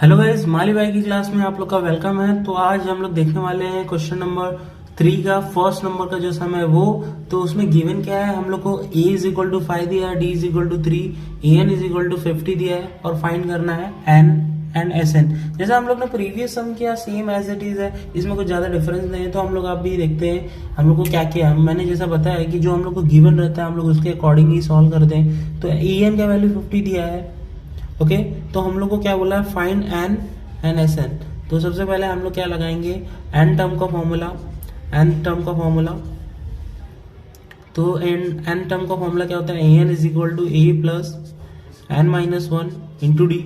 हेलो गाइस, माली भाई की क्लास में आप लोग का वेलकम है। तो आज हम लोग देखने वाले हैं क्वेश्चन नंबर 3 का फर्स्ट नंबर का जो सम है वो, तो उसमें गिवन क्या है हम लोग को, a इज इक्वल टू 5 दिया है, d is equal to 3, an is equal to 50 दिया है और फाइंड करना है n एंड Sn। जैसा हम लोग ने प्रीवियस सम किया सेम एज इट इज है, इसमें कुछ ज्यादा डिफरेंस नहीं है। तो हम लोग आप भी देखते हैं हम लोग को क्या किया, मैंने जैसा बताया कि जो हम लोग को गिवन रहता है हम लोग उसके अकॉर्डिंग ही सॉल्व करते हैं। तो an का वैल्यू 50 दिया है, ओके। तो हम लोग को क्या बोला है, फाइंड n एंड Sn। तो सबसे पहले हम लोग क्या लगाएंगे, n टर्म का फॉर्मूला, तो n टर्म का फॉर्मूला क्या होता है, an is equal to a plus n minus 1 into D,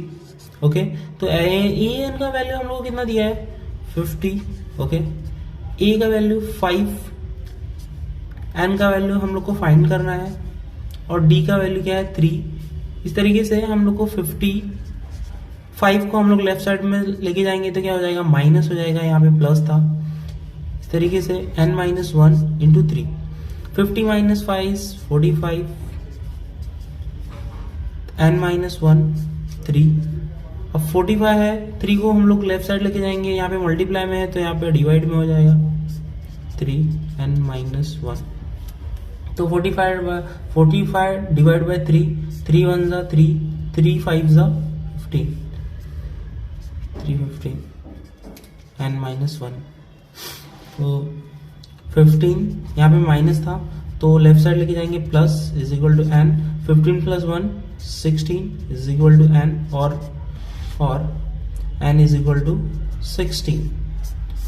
okay. तो an का वैल्यू हम लोग को कितना दिया है, 50, ओके। a का वैल्यू 5, n का वैल्यू हम लोग को फाइंड करना है और d का वैल्यू क्या है 3। इस तरीके से हम लोग को 55 को हम लोग लेफ्ट साइड में लेके जाएंगे तो क्या हो जाएगा, माइनस हो जाएगा, यहाँ पे प्लस था। इस तरीके से n minus 1 into 3, 50 minus 5 45, n minus 1 3। अब 45 है, 3 को हम लोग लेफ्ट साइड लेके जाएंगे, यहाँ पे मल्टीप्लाई में है तो यहाँ पे डिवाइड में हो जाएगा 3n माइनस 1। तो 45 डिवाइड बाई 3, 3 1 जा 3, 3 5 जा 15, 315 n माइनस 1। तो 15 यहाँ पे माइनस था तो लेफ्ट साइड लेके जाएंगे, plus is equal to n, 15 plus 1 16 is equal to n और n इज इक्वल टू 16।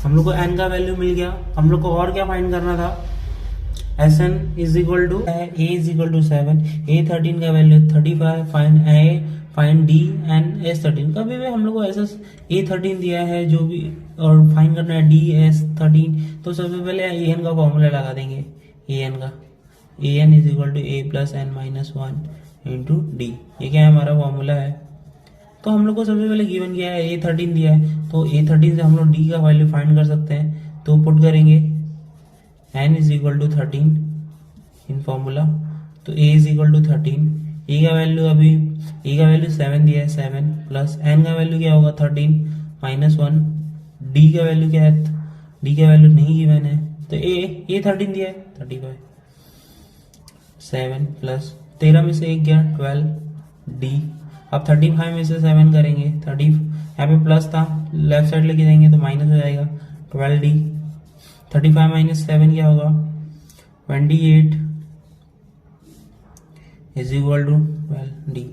हम लोग को n का वैल्यू मिल गया। हम लोग को और क्या फाइंड करना था, Sn is equal to a is equal to 7, a13 का value 35, find d and s13। कभी भी हम लोग को ऐसा a13 दिया है जो भी और फाइंड करना है d s13, तो सबसे पहले an का फॉर्मूला लगा देंगे, an is equal to a plus n minus 1 into D. ये क्या है, हमारा फॉर्मूला है। तो हम लोग को सबसे पहले गिवन किया है a13 दिया है, तो a13 से हम लोग d का वैल्यू फाइंड कर सकते हैं। तो पुट करेंगे n is equal to 13 in formula, तो a is equal to 13, a का वैल्यू 7 दिया है, 7 प्लस n का वैल्यू क्या होगा 13 माइनस 1, d का वैल्यू क्या है, d का वैल्यू नहीं गिवन है तो a 13 दिया है 35, 7 प्लस 13 में से 1 गया 12 d। अब 35 में से 7 करेंगे 30, यहाँ पे प्लस था लेफ्ट साइड लेके जाएंगे तो माइनस हो जाएगा 12d। 35 माइनस 7 क्या होगा 28 इज इक्वल टू 12d।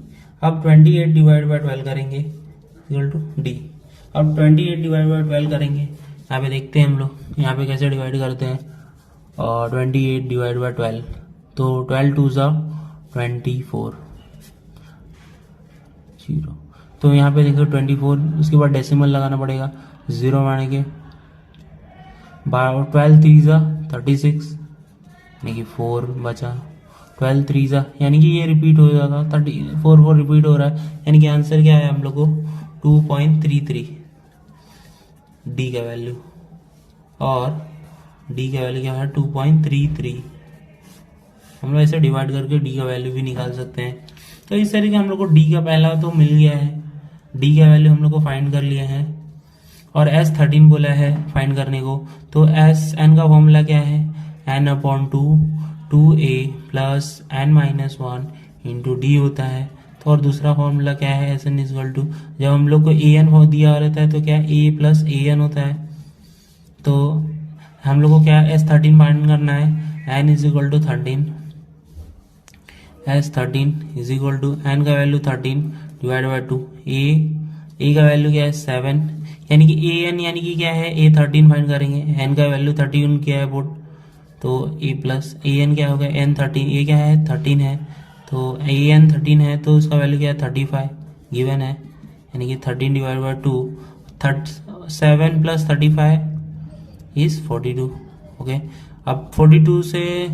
अब 28 डिवाइड बाय 12 करेंगे इक्वल टू d। अब 28 डिवाइड बाय 12 करेंगे, यहाँ पे देखते हैं हम लोग यहाँ पे कैसे डिवाइड करते हैं। और 28 डिवाइड बाय 12, तो 12 2 जा 24 0। तो यहाँ पे देखो 24, उसके बाद डेसिमल लगाना पड़ेगा 0 माने के 12 3 जा 36, यानी कि 4 बचा, 12 3 जा यानी कि ये रिपीट हो जाता, 4 रिपीट हो रहा है, यानी कि आंसर क्या है हम लोग को 2.33 डी का वैल्यू, और डी का वैल्यू क्या है 2.33। हम लोग ऐसे डिवाइड करके डी का वैल्यू भी निकाल सकते हैं। तो इस तरीके हम लोग को डी का पहला तो मिल गया है, डी का वैल्यू हम लोग को फाइंड कर लिया है, और S13 बोला है फाइंड करने को। तो Sn का फॉर्मूला क्या है, n upon 2a plus n minus 1 into D होता है। तो और दूसरा फॉर्मूला क्या है, Sn इज इक्वल टू, जब हम लोग को an दिया रहता है तो क्या a प्लस an होता है। तो हम लोग को क्या S13 फाइंड करना है, n is equal to 13, S13 is equal to n का वैल्यू 13 डिवाइड बाई 2, a का वैल्यू क्या है 7, यानी कि an यानी कि क्या है a13 फाइंड करेंगे, n का वैल्यू 13 क्या है बोर्ड, तो a प्लस an क्या होगा n 13, ये क्या है 13 है, तो an 13 है तो उसका वैल्यू क्या है 35 गिवन है, यानी कि 13 divide by 2, 7 plus 35 is 42, okay. अब 42 से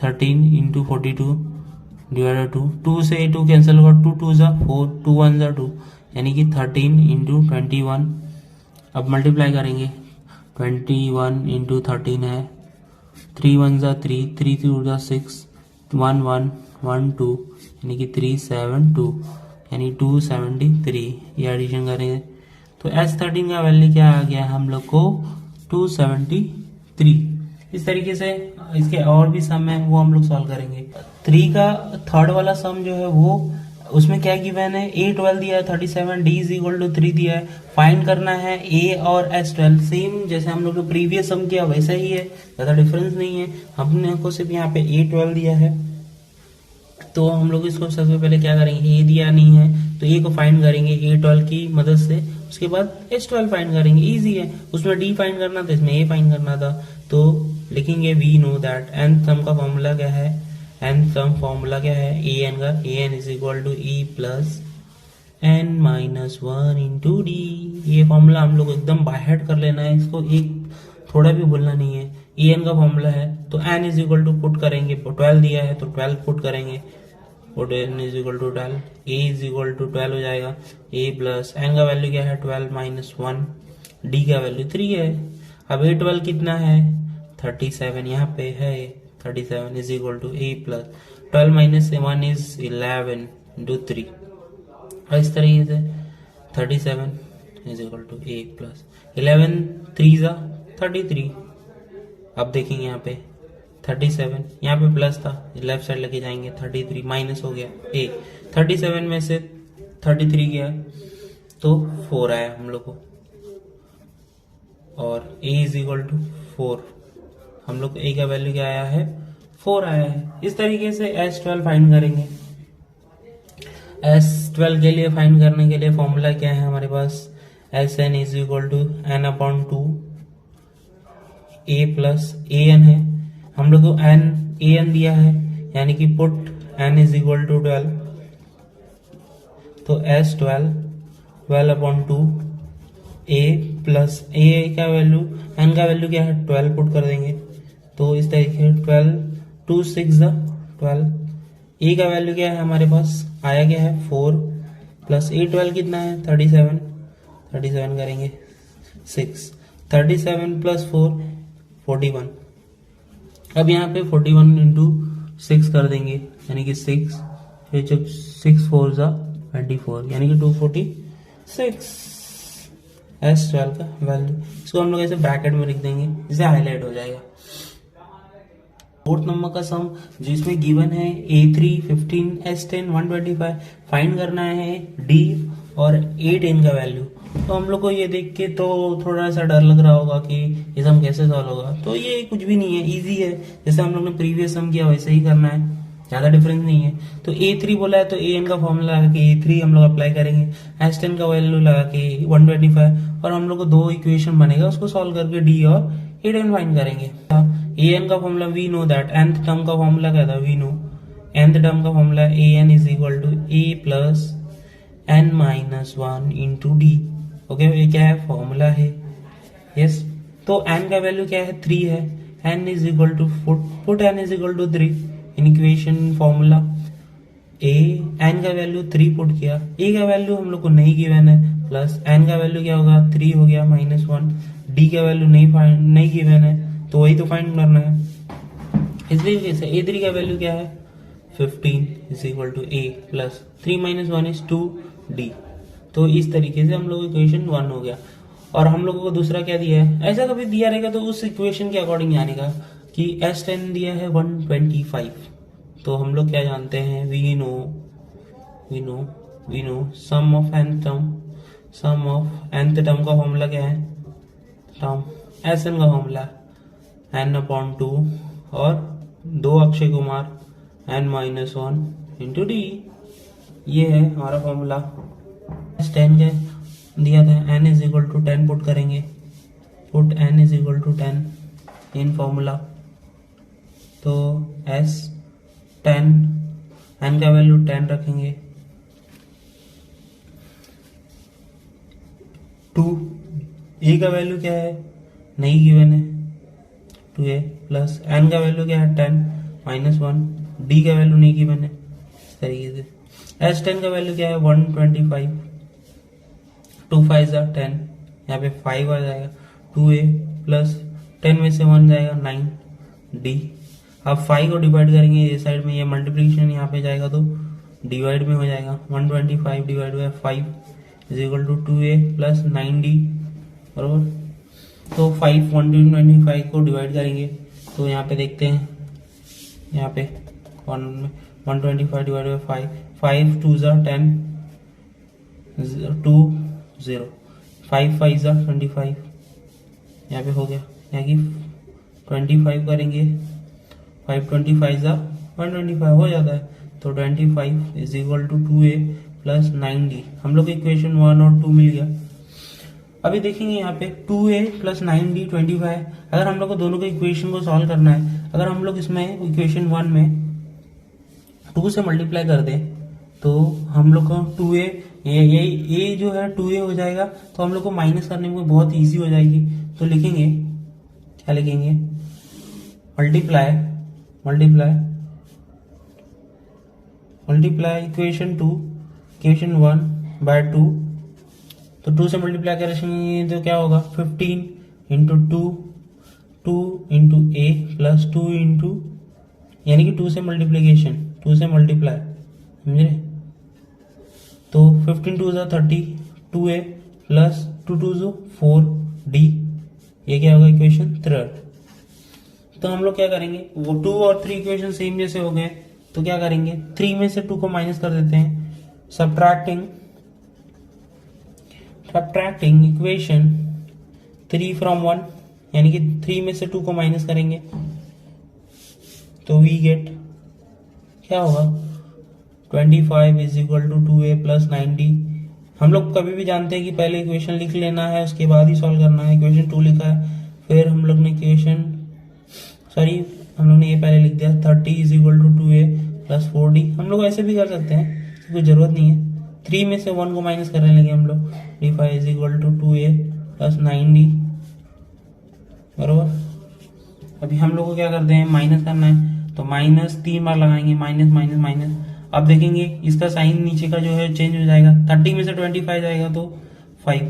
13 इंटू 42 डिवाइड बाई 2, 2 से 2 कैंसिल होगा, 2 2 जा 4, 2 1 जा 2, यानी कि 13 इंटू 21। अब मल्टीप्लाई करेंगे, 21 इंटू 13 है, 3 1 जा 3, 3 2 जा 6, 1 1 1 2, यानी कि 372, यानी 273। ये एडिशन करेंगे तो S13 का वैल्यू क्या आ गया हम लोग को 273। इस तरीके से इसके और भी सम है वो हम लोग सॉल्व करेंगे। 3 का थर्ड वाला सम जो है वो उसमें क्या गिवन है, A12 दिया है 37, D इज इक्वल टू 3 दिया है। फाइंड करना है A और S12, सेम जैसे हम लोग ने प्रीवियस सम किया वैसा ही है, ज्यादा डिफरेंस नहीं है। हमने को सिर्फ यहाँ पे A12 दिया है, तो हम लोग इसको सबसे पहले क्या करेंगे, A दिया नहीं है तो A को फाइंड करेंगे A12 की मदद से, उसके बाद S12 फाइंड करेंगे। इजी है, उसमें D फाइंड करना था, इसमें A फाइंड करना था, तो लिखेंगे वी नो दैट nth सम का फॉर्मूला क्या है, nth सम फॉर्मूला क्या है an का, an is equal to E plus n minus 1 into D. ये फॉर्मूला हम लोग एकदम बाय हार्ट कर लेना है, इसको एक थोड़ा भी भूलना नहीं है। an का फॉर्मूला है तो n is equal to put करेंगे, 12 दिया है तो 12 पुट करेंगे, n is equal to 12, a is equal to 12 हो जाएगा, a प्लस n का वैल्यू क्या है 12 माइनस 1, d का वैल्यू 3 है। अब A12 कितना है 37, यहाँ पे है 37 is equal to a plus 12 minus 1 is 11 into 3, और इस तरीके से 37 is equal to a plus 11 3 जा 33। अब देखेंगे यहाँ पे 37, यहाँ पे प्लस था, लेफ्ट साइड लेके जाएंगे 33 माइनस हो गया a, 37 में से 33 गया तो 4 आया हम लोग को, और a इज इक्वल टू 4, हम लोग a का वैल्यू क्या आया है 4 आया है। इस तरीके से S12 फाइंड करेंगे। S12 के लिए फाइंड करने के लिए फॉर्मूला क्या है हमारे पास, Sn is equal to n upon 2 a plus an है, हम लोग को an दिया है, यानी कि put n is equal to 12, तो S12 12 upon 2 a plus a का वैल्यू, n का वैल्यू क्या है 12 पुट कर देंगे, तो इस तरीके 12 2 6 12, a का वैल्यू क्या है हमारे पास आया क्या है 4, प्लस A12 कितना है 37 करेंगे 6, 37 प्लस 4 41। अब यहाँ पे 41 इंटू 6 कर देंगे, यानी कि 6, फिर जब 6 4 जा 24, यानी कि 246 S12 का वैल्यू। इसको हम लोग ऐसे ब्रैकेट में लिख देंगे, जिससे हाईलाइट हो जाएगा। फोर्थ नंबर का सम जिसमें गिवन है A3 15 S10 125, फाइंड करना है D और A10 का वैल्यू। तो हम लोग को ये देख के तो थोड़ा सा डर लग रहा होगा कि ये सम कैसे सॉल्व होगा, तो ये कुछ भी नहीं है, इजी है, जैसे हम लोग ने प्रीवियस सम किया वैसे ही करना है, ज्यादा डिफरेंस नहीं है। तो A3 बोला है तो an का फॉर्मूला लगा के A3 हम लोग अप्लाई करेंगे, S10 का वैल्यू लगा के 125, और हम लोग को 2 इक्वेशन बनेगा, उसको सॉल्व करके D और A10 फाइंड करेंगे। an का formula we know that, nth term का फॉर्मूला क्या था वी नो, nth टर्म का formula an is equal to a plus n minus 1 into D. Okay, ये क्या है फॉर्मूला है, यस। तो n का वैल्यू क्या है 3 है, n is equal to put n is equal to 3 in equation formula, n का वैल्यू 3 पुट किया, a का वैल्यू हम लोग को नहीं गिवन है, प्लस n का वैल्यू क्या होगा 3 हो गया माइनस 1, d का वैल्यू नहीं गिवन है, तो वही तो फाइंड करना है। इसलिए कैसे A3 का वैल्यू क्या है 15 is equal to a plus 3 minus 1 is 2d। तो इस तरीके से हम लोग इक्वेशन 1 हो गया। और हम लोगों को दूसरा क्या दिया है, ऐसा कभी दिया रहेगा तो उस इक्वेशन के अकॉर्डिंग जाने का कि S10 दिया है 125, तो हम लोग क्या जानते हैं we know sum of nth term का फॉर्मूला क्या है, टर्म Sn का फॉर्मूला n अपॉन 2 और 2 Akshay Kumar n minus 1 into D, ये है हमारा फॉर्मूला। 10 के दिया था n is equal to 10 put करेंगे, put n is equal to 10 in formula, तो S10 n का वैल्यू 10 रखेंगे, 2 a का वैल्यू क्या है नहीं गिवन है 2a प्लस n का वैल्यू क्या है 10 माइनस 1, d का वैल्यू नहीं गिवन है। इस तरीके से S10 का वैल्यू क्या है 125, 2 5 10, यहाँ पे 5 आ जाएगा, 2a प्लस 10 में से 1 जाएगा 9d। अब 5 को डिवाइड करेंगे ये साइड में, ये मल्टीप्लिकेशन यहाँ पे जाएगा तो डिवाइड में हो जाएगा, 125 divide by 5 is equal to 2a plus 9d, बरोबर। तो 5 125 को डिवाइड करेंगे तो यहाँ पे देखते हैं, यहाँ पे 125 डिवाइड बाई 5 2 ज़ा 10 2 0 5 5 ज़ा 25, यहाँ पे हो गया, यहाँ की 25 करेंगे, 5 25 ज़ा 125 हो जाता है। तो 25 is equal to 2a plus 9d, हम लोग को इक्वेशन 1 और 2 मिल गया। अभी देखेंगे यहाँ पे 2a प्लस 9d 25, अगर हम लोग को दोनों के इक्वेशन को सॉल्व करना है, अगर हम लोग इसमें इक्वेशन 1 में 2 से मल्टीप्लाई कर दें तो हम लोग को 2a ये जो है 2a हो जाएगा, तो हम लोग को माइनस करने में बहुत इजी हो जाएगी। तो लिखेंगे, क्या लिखेंगे, मल्टीप्लाई इक्वेशन 2 इक्वेशन 1 बाय 2, तो 2 से मल्टीप्लाई करेंगे तो क्या होगा 15 इंटू 2 इंटू ए प्लस 2 इंटू, यानी कि 2 से मल्टीप्लीकेशन 2 से मल्टीप्लाई, समझे। तो 15 2 ज़ा 30 2a प्लस 2 2 ज़ो 4d, ये क्या होगा इक्वेशन 3। तो हम लोग क्या करेंगे, वो 2 और 3 इक्वेशन सेम जैसे हो गए, तो क्या करेंगे 3 में से 2 को माइनस कर देते हैं, सब्ट्रैक्टिंग इक्वेशन 3 फ्रॉम 1, यानी कि 3 में से 2 को माइनस करेंगे तो वी गेट क्या होगा 25 is equal to 2a plus 9d। हम लोग कभी भी जानते हैं कि पहले इक्वेशन लिख लेना है, उसके बाद ही सॉल्व करना है। इक्वेशन 2 लिखा है, फिर हम लोग ने हम लोग ने ये पहले लिख दिया 30 is equal to 2a plus 4d। हम लोग ऐसे भी कर सकते हैं, कोई जरूरत नहीं है। 3 में से 1 को माइनस करने लगे हम लोग, 25 is equal to 2a plus 9d, बरोबर। अभी हम लोग को क्या करते हैं, माइनस करना है, तो माइनस 3 बार लगाएंगे, माइनस माइनस माइनस। अब देखेंगे इसका साइन नीचे का जो है चेंज हो जाएगा, 30 में से 25 जाएगा तो 5।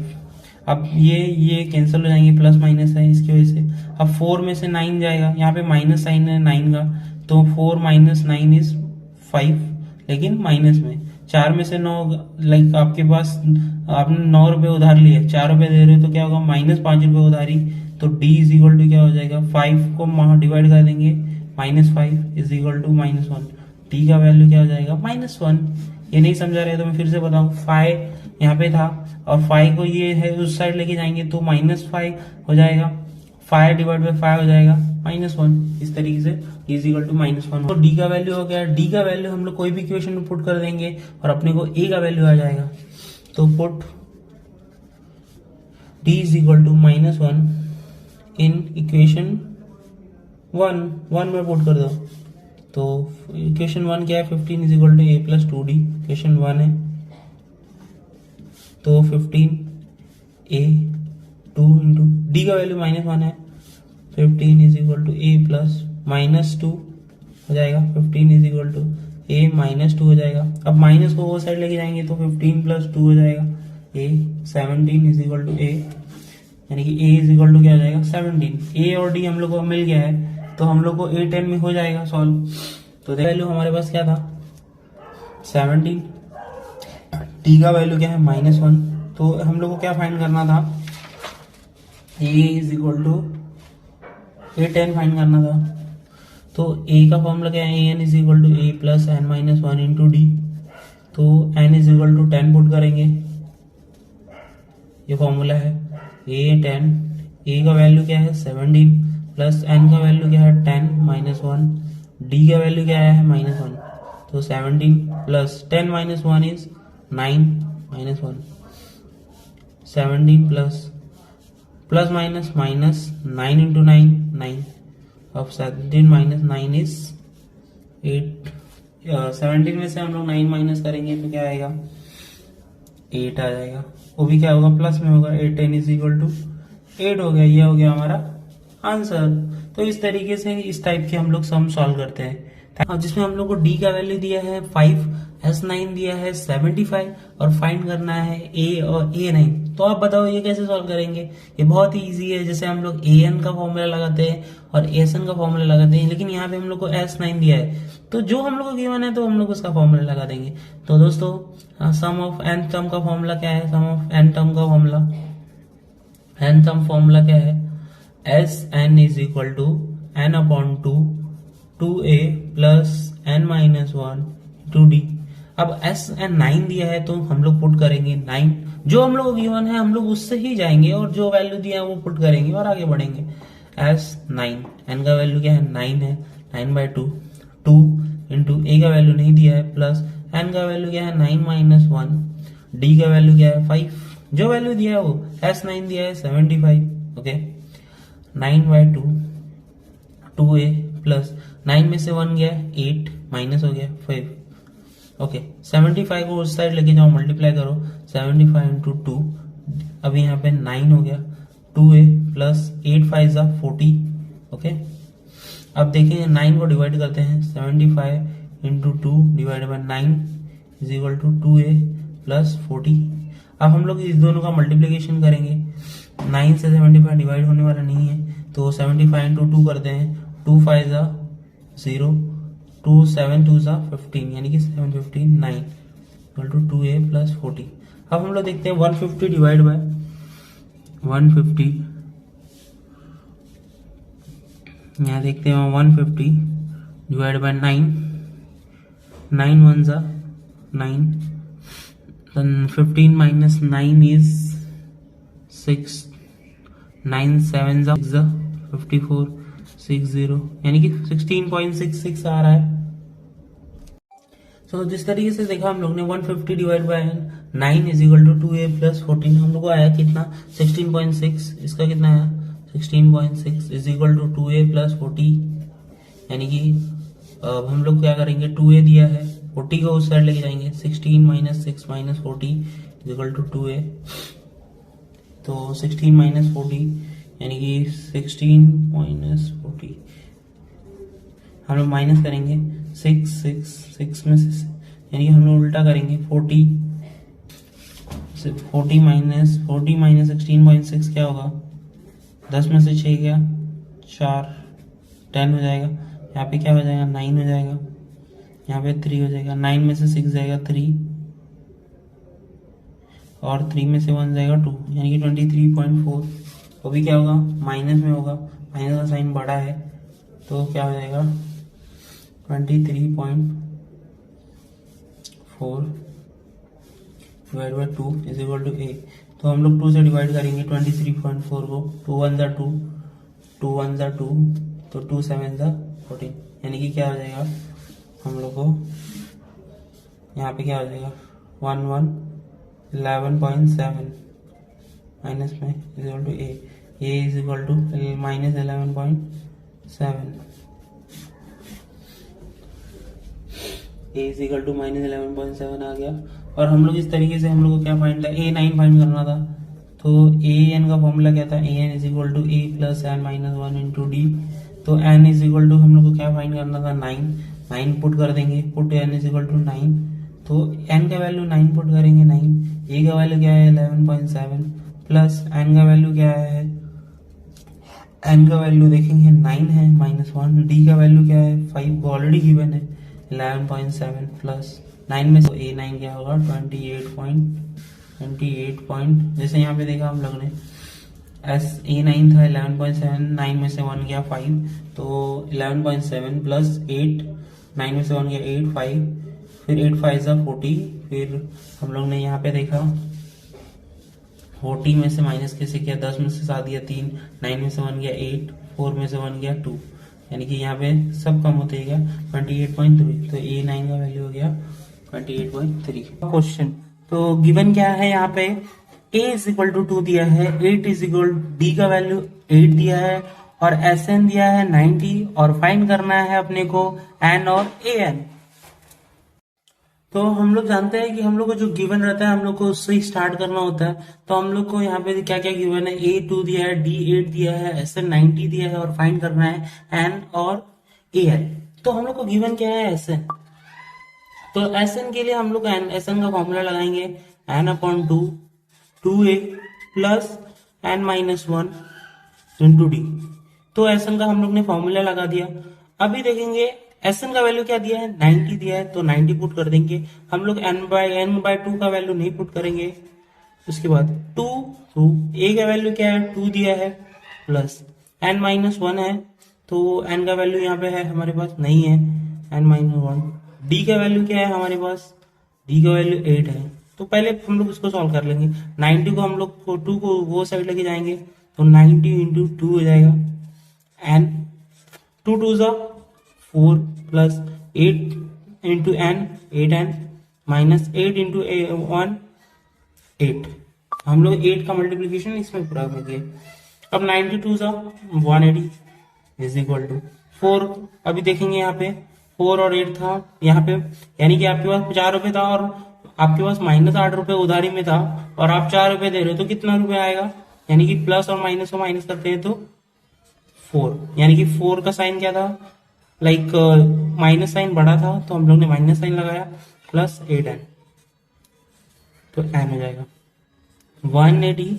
अब ये कैंसिल हो जाएंगे, प्लस माइनस है इसकी वजह से। अब 4 में से 9 जाएगा, यहाँ पे माइनस साइन है 9 का, तो 4 माइनस 9 इज 5, लेकिन माइनस में। 4 में से 9, लाइक आपके पास आपने 9 रुपए उधार लिए, 4 रुपए दे रहे हो, तो क्या होगा माइनस 5 रुपए उधारी। तो d इज इक्वल टू क्या हो जाएगा, 5 को डिवाइड कर देंगे, -5 इज इक्वल टू -1। d का वैल्यू क्या हो जाएगा -1। ये नहीं समझा रहे तो मैं फिर से बताऊं, 5 यहाँ पे था और 5 को ये है उस साइड लेके जाएंगे तो -5 हो जाएगा, 5 डिवाइड बाई 5 हो जाएगा -1। इस तरीके से d इज इक्वल टू -1। तो d का वैल्यू हो गया। d का वैल्यू हम लोग कोई भी इक्वेशन में पुट कर देंगे और अपने को a का वैल्यू आ जाएगा। तो put d is equal to -1 in equation 1 में पुट कर दो। तो इक्वेशन 1 क्या है, 15 is equal to a plus 2d, equation 1 है। तो 15a 2 इंटू d का वैल्यू -1 है, 15 is equal to a plus -2 हो जाएगा, 15 इज इक्वल टू a -2 हो जाएगा। अब माइनस को वो साइड लेके जाएंगे तो 15 प्लस 2 हो जाएगा a, 17 is equal to a, यानी कि a इज इक्वल टू क्या हो जाएगा 17। a और d हम लोग को मिल गया है, तो हम लोग को a10 में हो जाएगा सॉल्व। तो वैल्यू हमारे पास क्या था 17, t का वैल्यू क्या है -1। तो हम लोग को क्या फाइंड करना था, a is equal to a10 find करना था। तो a का फॉर्मूला क्या है, an is equal to a plus n minus 1 into D. तो n is equal to 10 put करेंगे, ये फॉर्मूला है a10। a का वैल्यू क्या है 17 प्लस n का वैल्यू क्या है 10 माइनस 1, d का वैल्यू क्या है -1। तो 17 plus 10 minus 1 is 9 minus 1, 17 plus minus 9 into 9। अब 17 माइनस 9 इज 8। 17 में से हम लोग 9 माइनस करेंगे तो क्या आएगा 8 आ जाएगा, वो भी क्या होगा प्लस में होगा। 8 इज इक्वल टू 8 हो गया, ये हो गया हमारा आंसर। तो इस तरीके से इस टाइप के हम लोग सम सॉल्व करते हैं, जिसमें हम लोग को d का वैल्यू दिया है 5, s9 दिया है 75 और फाइंड करना है a और a9। तो आप बताओ ये कैसे सॉल्व करेंगे। ये बहुत ही इजी है, जैसे हम लोग an का फॉर्मूला लगाते हैं और sn का फॉर्मूला लगाते हैं, लेकिन यहाँ पे हम लोग को s9 दिया है, तो जो हम लोग को गिवन है तो हम लोग उसका फॉर्मूला लगा देंगे। तो दोस्तों सम ऑफ n टर्म का फॉर्मूला क्या है, सम ऑफ n टर्म का फॉर्मूला, n टर्म फॉर्मूला क्या है, S N is equal to N upon two 2a plus n minus one to D. अब एस एन 9 दिया है तो हम लोग पुट करेंगे 9, जो हम लोग गिवन है हम लोग उससे ही जाएंगे और जो वैल्यू दिया है वो पुट करेंगे और आगे बढ़ेंगे। एस 9, एन का वैल्यू क्या है 9 है, 9/2 2 इंटू ए का वैल्यू नहीं दिया है प्लस एन का वैल्यू क्या है 9 माइनस वन, डी का वैल्यू क्या है 5, जो वैल्यू दिया है वो S9 दिया है 75। ओके 9/2 2a प्लस 9 में से 1 गया 8 माइनस हो गया 5। ओके 75 को उस साइड लेके जाओ, मल्टीप्लाई करो 75 इंटू 2, अभी यहाँ पे 9 हो गया 2a प्लस 8 5 जा 40। ओके अब देखेंगे 9 को डिवाइड करते हैं 75 into 2 divide by 9 is equal to 2a plus 40। अब हम लोग इस दोनों का मल्टीप्लीकेशन करेंगे, 9 से 75 डिवाइड होने वाला नहीं है तो 75 इंटू 2 करते हैं, 2 5 जा 0, 2 7 2 जा 15 यानी कि 715 9 इक्वल टू 2a प्लस 40। अब हम लोग देखते हैं 150 डिवाइड बाय 150, यहाँ देखते हैं 150 डिवाइड बाय 9, 9 1 जा 9, then 15 minus 9 is 6, 9 7 जा 54 60 यानी कि 16.66 आ रहा है। तो जिस तरीके से देखा हम लोग ने 150 divide by 9 is equal to 2a plus 14, हम लोग को आया कितना 16.6, इसका कितना आया 16.6 is equal to 2a plus 40। यानी कि अब हम लोग क्या करेंगे 2a दिया है 40 को उस साइड लेके जाएंगे, 16 minus 6 minus 40 is equal to 2a, तो 16 माइनस 40 यानी कि 16 माइनस 40 हम लोग माइनस करेंगे 6 में से यानी कि हम लोग उल्टा करेंगे 40 माइनस 16.6 क्या होगा 10 में से 6 गया 4 10 हो जाएगा, यहाँ पे क्या हो जाएगा 9 हो जाएगा, यहाँ पे 3 हो जाएगा, 9 में से 6 जाएगा 3 और 3 में से 1 जाएगा 2 यानी कि 23.4। तो भी क्या होगा माइनस में होगा, माइनस का साइन बड़ा है तो क्या हो जाएगा 23.4 divide by 2 is equal to a। तो हम लोग 2 से डिवाइड करेंगे 23.4 को, 2 1 जा 2, 2 1 जा 2, तो 2 7 जा 14 यानी कि क्या हो जाएगा हम लोग को यहाँ पे क्या हो जाएगा 11.7 माइनस में is equal to a is equal to minus 11.7, a is equal to minus 11.7 आ गया। और हम लोग इस तरीके से हम लोग को क्या फाइंड था a9 फाइंड करना था, तो an का फॉर्मूला क्या था an is equal to a plus n minus 1 into D. तो n इज इक्वल टू हम लोग को क्या फाइंड करना था 9 पुट कर देंगे, put n is equal to 9, तो n का वैल्यू 9 पुट करेंगे 9, a का वैल्यू क्या है 11.7 प्लस n का वैल्यू क्या है, n का वैल्यू देखेंगे 9 है माइनस 1, d का वैल्यू क्या है 5 ऑलरेडी गिवन है 11.7 प्लस 9 में से a9 क्या होगा 28 जैसे यहाँ पे देखा हम लोग ने a9 था 11.7, 9 में से 1 गया 5, तो 11.7 प्लस 8, 9 में से 1 गया 8 5, फिर 8 5 जा 40, फिर हम लोग ने यहाँ पे देखा 40 में से माइनस कैसे किया, 10 में से 7 गया 3, 9 में से 1 गया 8, 4 में से 1 गया 2, यानी कि यहाँ पे सब कम होते गया 28.3, तो a9 का वैल्यू हो गया 28.3। क्वेश्चन तो गिवन क्या है यहाँ पे a इज इक्वल टू 2 दिया है, 8 इज इक्वल d का वैल्यू 8 दिया है और Sn दिया है 90 और फाइंड करना है अपने को n और an। तो हम लोग जानते हैं कि हम लोग को जो गिवन रहता है हम लोग को उससे ही स्टार्ट करना होता है। तो हम लोग को यहाँ पे क्या क्या गिवन है a2 दिया है, d8 दिया है, Sn 90 दिया है और फाइंड करना है n और an। तो हम लोग को गिवन क्या है Sn, तो Sn के लिए हम लोग Sn का फॉर्मूला लगाएंगे n upon 2a plus n minus 1 into D. तो Sn का हम लोग ने फॉर्मूला लगा दिया। अभी देखेंगे Sn का वैल्यू क्या दिया है 90 दिया है, तो 90 पुट कर देंगे। हम लोग n/2 का वैल्यू नहीं पुट करेंगे। उसके बाद 2 a का वैल्यू क्या है 2 दिया है प्लस n माइनस 1 है तो n का वैल्यू यहाँ पे है हमारे पास नहीं है, n-1। d का वैल्यू क्या है हमारे पास, d का वैल्यू 8 है। तो पहले हम लोग इसको सॉल्व कर लेंगे। 90 को हम लोग 2 को वो साइड लेके जाएंगे, तो 90 इंटू 2 हो जाएगा, n 2 2 ज़ा 4 plus 8 into n 8n minus 8 into 1 8। हम लोग 8 का मल्टीप्लीकेशन इसमें पूरा करेंगे। अब 92 सा 180 इज इक्वल टू 4। अभी देखेंगे यहाँ पे 4 और 8 था यहाँ पे, यानी कि आपके पास 4 रुपए था और आपके पास -8 रुपए उधारी में था और आप 4 रुपए दे रहे हो, तो कितना रुपए आएगा, यानी कि प्लस और माइनस को माइनस करते हैं तो 4, यानी कि 4 का साइन क्या था, लाइक माइनस साइन बड़ा था तो हम लोग ने माइनस साइन लगाया, प्लस 8n, तो n हो जाएगा 180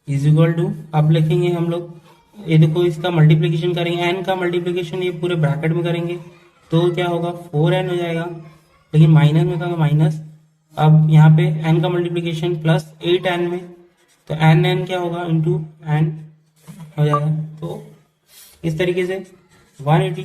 इज इक्वल टू, अब लिखेंगे हम लोग, ये देखो इसका मल्टीप्लीकेशन करेंगे, n का मल्टीप्लीकेशन ये पूरे ब्रैकेट में करेंगे तो क्या होगा 4n हो जाएगा, लेकिन माइनस में था तो माइनस। अब यहाँ पे n का मल्टीप्लीकेशन प्लस 8n में, तो n क्या होगा इंटू n हो जाएगा। तो इस तरीके से 180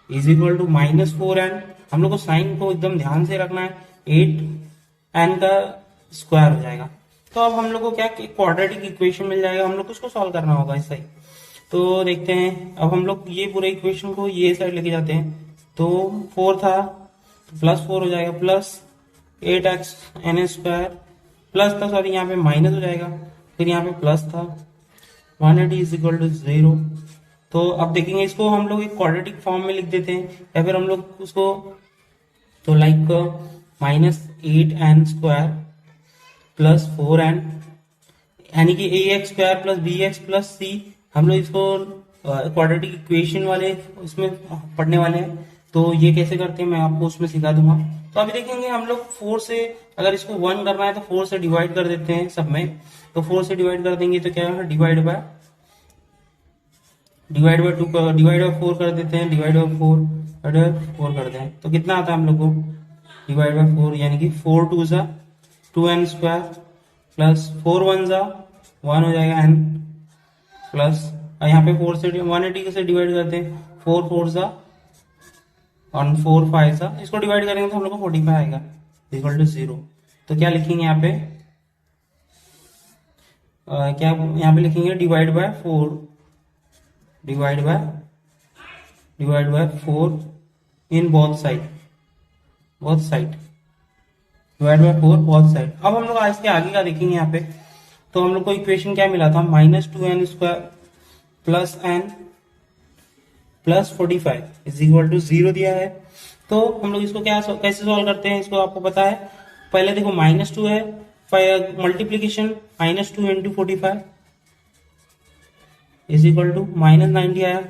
इज इक्वल टू -4n, हम लोग को साइन को एकदम ध्यान से रखना है, 8n का स्क्वायर हो जाएगा। तो अब हम लोग को क्या क्वाड्रेटिक इक्वेशन मिल जाएगा, हम लोग को उसको सॉल्व करना होगा ऐसा ही। तो देखते हैं, अब हम लोग ये पूरे इक्वेशन को ये साइड लेके जाते हैं, तो 4 था तो प्लस 4 हो जाएगा, plus 8x n square, plus था सॉरी यहाँ पे माइनस हो जाएगा, फिर यहाँ पे प्लस था, 180 इज इक्वल टू 0। तो अब देखेंगे इसको हम लोग एक क्वाड्रेटिक फॉर्म में लिख देते हैं, या फिर हम लोग उसको तो like -8n square plus 4n, यानी कि ax square plus bx plus c, हम लोग इसको क्वाड्रेटिक इक्वेशन वाले उसमें पढ़ने वाले हैं। तो ये कैसे करते हैं मैं आपको उसमें सिखा दूंगा। तो अभी देखेंगे हम लोग 4 से, अगर इसको 1 करना है तो 4 से डिवाइड कर देते हैं सब में, तो 4 से डिवाइड कर देंगे तो क्या है, डिवाइड बाय 2 डिवाइड बाय 4 कर देते हैं, डिवाइड बाय 4 करते हैं, तो कितना आता है हम लोग को, डिवाइड बाय 4, यानी कि 4 2 सा 2n स्क्वायर प्लस 4 1 सा 1 हो जाएगा n, प्लस यहाँ पे 4 से 180 से डिवाइड करते हैं, 4 4 सा और 4 5 सा, इसको डिवाइड करेंगे तो हम लोग को 45 आएगा इक्वल टू 0। तो क्या लिखेंगे यहाँ पे, क्या यहाँ पे लिखेंगे divide by 4, divide by 4 in both side divide by 4 both side. अब हम लोग इसके आगे का देखेंगे यहाँ पे, तो हम लोग को इक्वेशन क्या मिला था, -2n square plus n plus 45 is equal to 0 दिया है। तो हम लोग इसको कैसे सॉल्व करते हैं, इसको आपको पता है। पहले देखो -2 है, multiplication -2 into 45 is equal to -90 आया,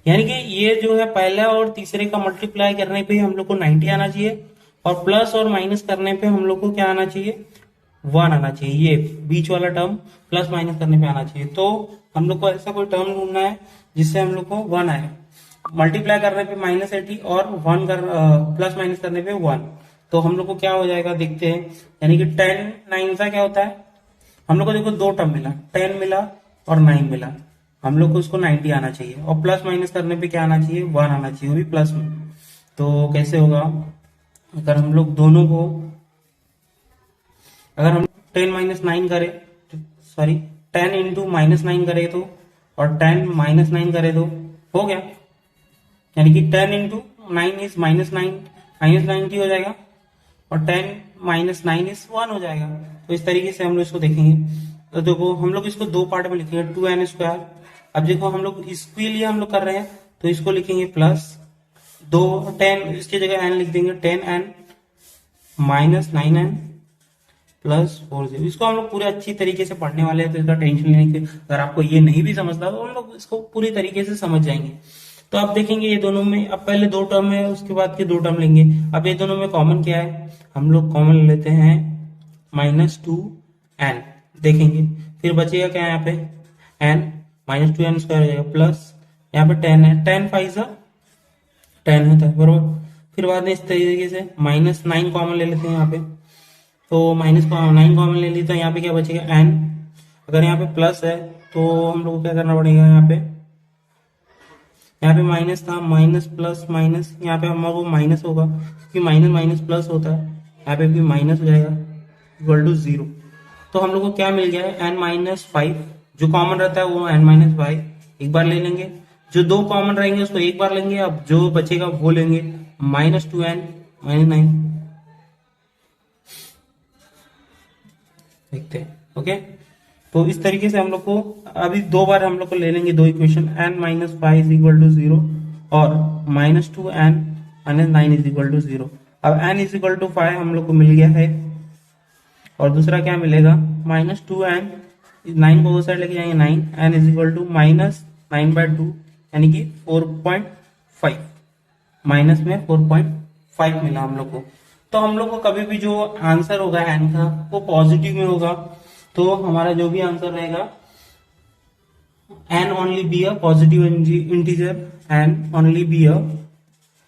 यानी कि ये जो है पहला और तीसरे का मल्टीप्लाई करने पे हम लोग को 90 आना चाहिए, और प्लस और माइनस करने पे हम लोग को क्या आना चाहिए, 1 आना चाहिए। ये बीच वाला टर्म प्लस माइनस करने पे आना चाहिए। तो हम लोग को ऐसा कोई टर्म ढूंढना है जिससे हम लोग को 1 आए, मल्टीप्लाई करने पे -80 और 1 कर प्लस माइनस करने पे 1, तो हम लोग को क्या हो जाएगा देखते हैं, यानी कि 10 9 सा क्या होता है, हम लोग को देखो 2 टर्म मिला, 10 मिला और 9 मिला, हम लोग को उसको 90 आना चाहिए, और प्लस माइनस करने पे क्या आना चाहिए, 1 आना चाहिए, वो भी प्लस में। तो कैसे होगा, अगर हम लोग दोनों को, अगर हम 10 माइनस 9 करें, सॉरी 10 इंटू -9 करें तो, और 10 -9 करें तो हो गया, यानी कि 10 इंटू 9 इज -90 हो जाएगा, और 10 -9 इज 1 हो जाएगा। तो इस तरीके से हम लोग इसको देखेंगे। तो देखो हम लोग इसको 2 पार्ट में लिखेंगे, 2n स्क्वायर। अब देखो हम लोग इसके लिए हम लोग कर रहे हैं, तो इसको लिखेंगे प्लस 10 इसकी जगह n लिख देंगे, 10n -9n प्लस 40। इसको हम लोग पूरे अच्छी तरीके से पढ़ने वाले हैं, तो इसका टेंशन लेने की, अगर आपको ये नहीं भी समझता तो हम लोग इसको पूरी तरीके से समझ जाएंगे। तो अब देखेंगे ये दोनों में, अब पहले 2 टर्म है, उसके बाद के 2 टर्म लेंगे। अब ये दोनों में कॉमन क्या है, हम लोग कॉमन लेते हैं -2n, देखेंगे फिर बचेगा क्या यहाँ पे, n -2n स्क्वायर हो जाएगा, प्लस यहाँ पे 10 है, 10 5 सा 10 होता है बरोबर। फिर बाद में इस तरीके से -9 कॉमन ले लेते हैं यहाँ पे, तो -9 कॉमन ले ली, तो यहाँ पे क्या बचेगा n। अगर यहाँ पे प्लस है तो हम लोग को क्या करना पड़ेगा, यहाँ पे यहाँ पे माइनस था, माइनस प्लस माइनस, यहाँ पे हमारे को माइनस होगा क्योंकि माइनस माइनस प्लस होता है, यहाँ पे भी माइनस हो जाएगा इक्वल टू 0। तो हम लोग को क्या मिल गया है, n-5, जो कॉमन रहता है वो n-5 एक बार ले लेंगे, जो दो कॉमन रहेंगे उसको एक बार लेंगे, अब जो बचेगा वो लेंगे -2n-9 देखते हैं। ओके, तो इस तरीके से हम लोग को अभी दो बार हम लोग को ले लेंगे दो equation, n-5 is equal to 0 और -2n-9 इज इक्वल टू 0। अब n इज इक्वल टू 5 हम लोग को मिल गया है, और दूसरा क्या मिलेगा, -2n, 9 को उस साइड लेके जाएंगे 9, n इज इक्वल टू -9/2 यानी कि 4.5, माइनस में 4.5 मिला हम लोग को। तो हम लोग को कभी भी जो आंसर होगा n का वो पॉजिटिव में होगा, तो हमारा जो भी आंसर रहेगा n only be a positive integer, n only be a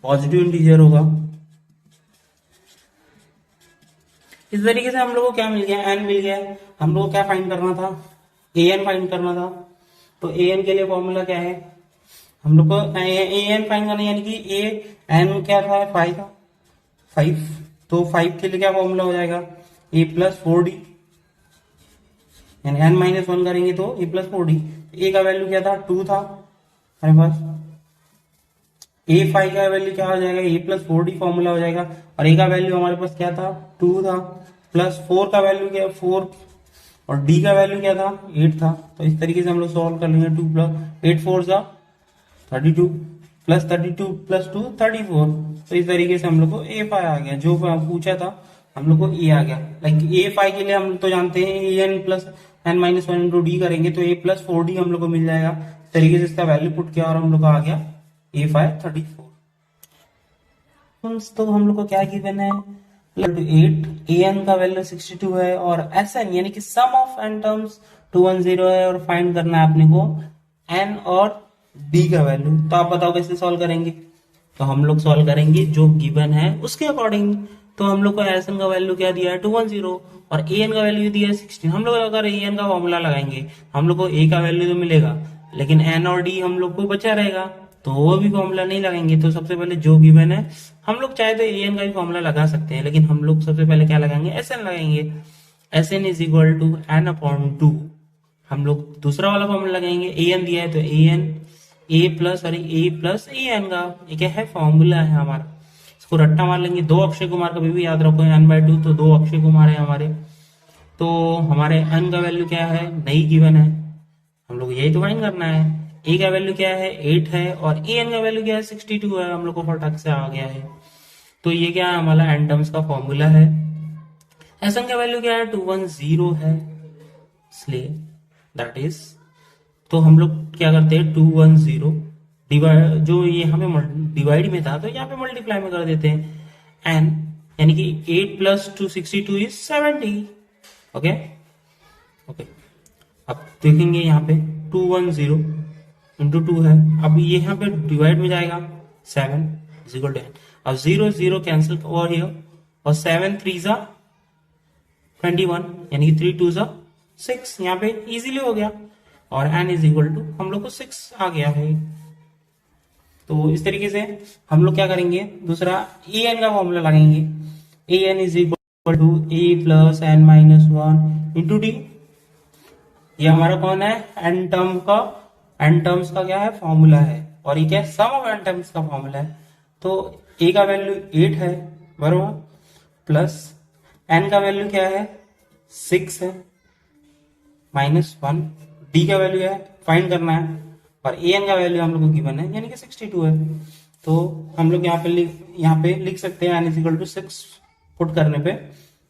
positive integer होगा। इस तरीके से हम लोग को क्या मिल गया, n मिल गया। हम लोग को क्या फाइंड करना था, an फाइंड करना था। तो an के लिए फॉर्मूला क्या है, हम लोग को an फाइंड करना है, यानी कि n क्या था, 5 था, 5। तो 5 के लिए क्या फॉर्मूला हो जाएगा, a+4d, यानी n-1 करेंगे तो a+4d। a का वैल्यू क्या था, 2 था हमारे पास, a5 का वैल्यू क्या हो जाएगा, a+4d फॉर्मूला हो जाएगा, और a का वैल्यू हमारे पास क्या था, 2 था, प्लस 4 का वैल्यू क्या, 4, और d का वैल्यू क्या था, 8 था। तो इस तरीके से हम लोग सॉल्व कर लेंगे, 2 + 8 4 32 प्लस 32 + 2 34। तो इस तरीके से हम लोग को a5 आ गया, जो पूछा था हम लोग को a आ गया। लाइक a5 के लिए हम लोग तो जानते हैं an + n-1 × d करेंगे तो a+4d हम लोग को मिल जाएगा। इस तरीके से इसका वैल्यू पुट किया और हम लोग को आ गया a5 34। तो हम लोग को क्या गिवन है, 8, an का वैल्यू 62 है, और sn यानी कि सम ऑफ n टर्म्स 210 है, और फाइंड करना है अपने को n और d का वैल्यू। तो आप बताओ कैसे सॉल्व करेंगे। तो हम लोग सॉल्व करेंगे जो गिवन है उसके अकॉर्डिंग। तो हम लोग को sn का वैल्यू क्या दिया है, 210, और an का वैल्यू दिया है 16। हम लोग अगर an का फॉर्मूला लगाएंगे हम लोग को a का वैल्यू तो मिलेगा, लेकिन n और d हम लोग को बचा रहेगा, तो वो भी फॉर्मूला नहीं लगाएंगे। तो सबसे पहले जो गिवन है, हम लोग चाहे तो an का भी फॉर्मूला लगा सकते हैं, लेकिन हम लोग सबसे पहले क्या लगाएंगे, sn लगाएंगे। sn is equal to n/2। हम लोग दूसरा वाला फॉर्मूला लगाएंगे, an दिया है तो an, a+an का ये क्या है, फॉर्मूला है हमारा। इसको रट्टा मार लेंगे, दो अक्षय कुमार कभी भी याद रखो, n/2 तो दो अक्षय कुमार है हमारे। तो हमारे n का वैल्यू क्या है, नहीं गिवन है, हम लोग यही तो फाइंड करना है। a का वैल्यू क्या है, 8 है, और an का वैल्यू क्या है, 62 है, हम लोग को फटाक से आ गया है। तो ये क्या है, हमारा n टर्म्स का फॉर्मूला है। sn का वैल्यू क्या है, 210 है, इसलिए दैट इज, तो हम लोग क्या करते हैं, 210 डिवाइड, जो ये हमें डिवाइड में था तो यहाँ पे मल्टीप्लाई में कर देते हैं, n यानी कि 8 + 262 इज 70। ओके ओके, अब देखेंगे यहाँ पे 210 × 2 है, अब ये यहाँ पे डिवाइड में जाएगा 7 = 10। अब 0 0 कैंसिल ओवर हियर, और 7 3 = 21 यानी कि 3 2 = 6, यहाँ पे इजीली हो गया, और n इज इक्वल टू हम लोग को 6 आ गया है। तो इस तरीके से हम लोग क्या करेंगे, दूसरा an का फॉर्मूला लगाएंगे, an is equal to a + n-1 × d। ये हमारा कौन है, n टर्म्स का क्या है, फॉर्मूला है, और ये क्या है, सम ऑफ n टर्म्स का फॉर्मूला है। तो a का वैल्यू 8 है बराबर, प्लस n का वैल्यू क्या है, 6 है, -1, d का वैल्यू है, फाइंड करना है, और an का वैल्यू हम लोग को गिवन है यानी कि 62 है। तो हम लोग यहाँ पे लिख सकते हैं n = 6 पुट करने पे।